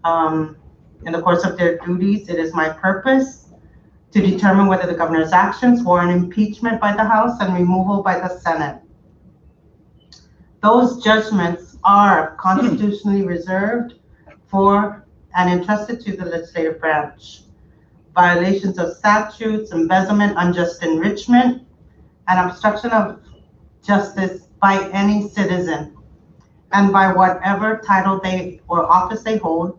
in the course of their duties. It is my purpose to determine whether the governor's actions warrant impeachment by the House and removal by the Senate. Those judgments are constitutionally reserved for and entrusted to the legislative branch. Violations of statutes, embezzlement, unjust enrichment, and obstruction of justice by any citizen and by whatever title they or office they hold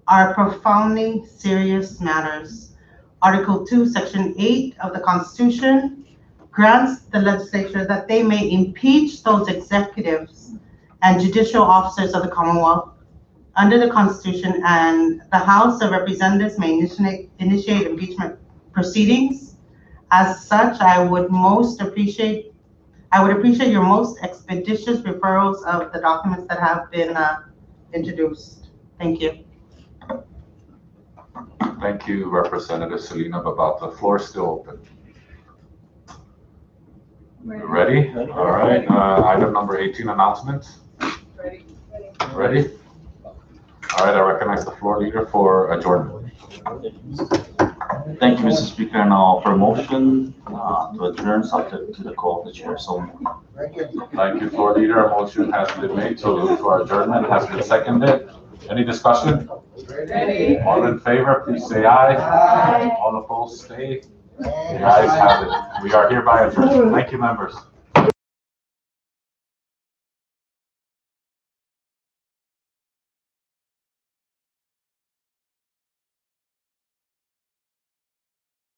are profoundly serious matters. Article 2, Section 8 of the Constitution grants the legislature that they may impeach those executives and judicial officers of the Commonwealth under the Constitution, and the House of Representatives may initiate impeachment proceedings. As such, I would appreciate your most expeditious referrals of the documents that have been introduced. Thank you. Thank you, Representative Selena Bavata. The floor is still open. Ready? All right. Item number 18, announcements. Ready? All right, I recognize the floor leader for adjournment. Thank you, Mr. Speaker, and I'll offer a motion to adjourn subject to the call of the chair. So, thank you, floor leader. A motion has been made to our adjournment. Has been seconded. Any discussion? Ready. All in favor, please say aye. Aye. All opposed, stay. The ayes have it. We are hereby adjourned. Thank you, members.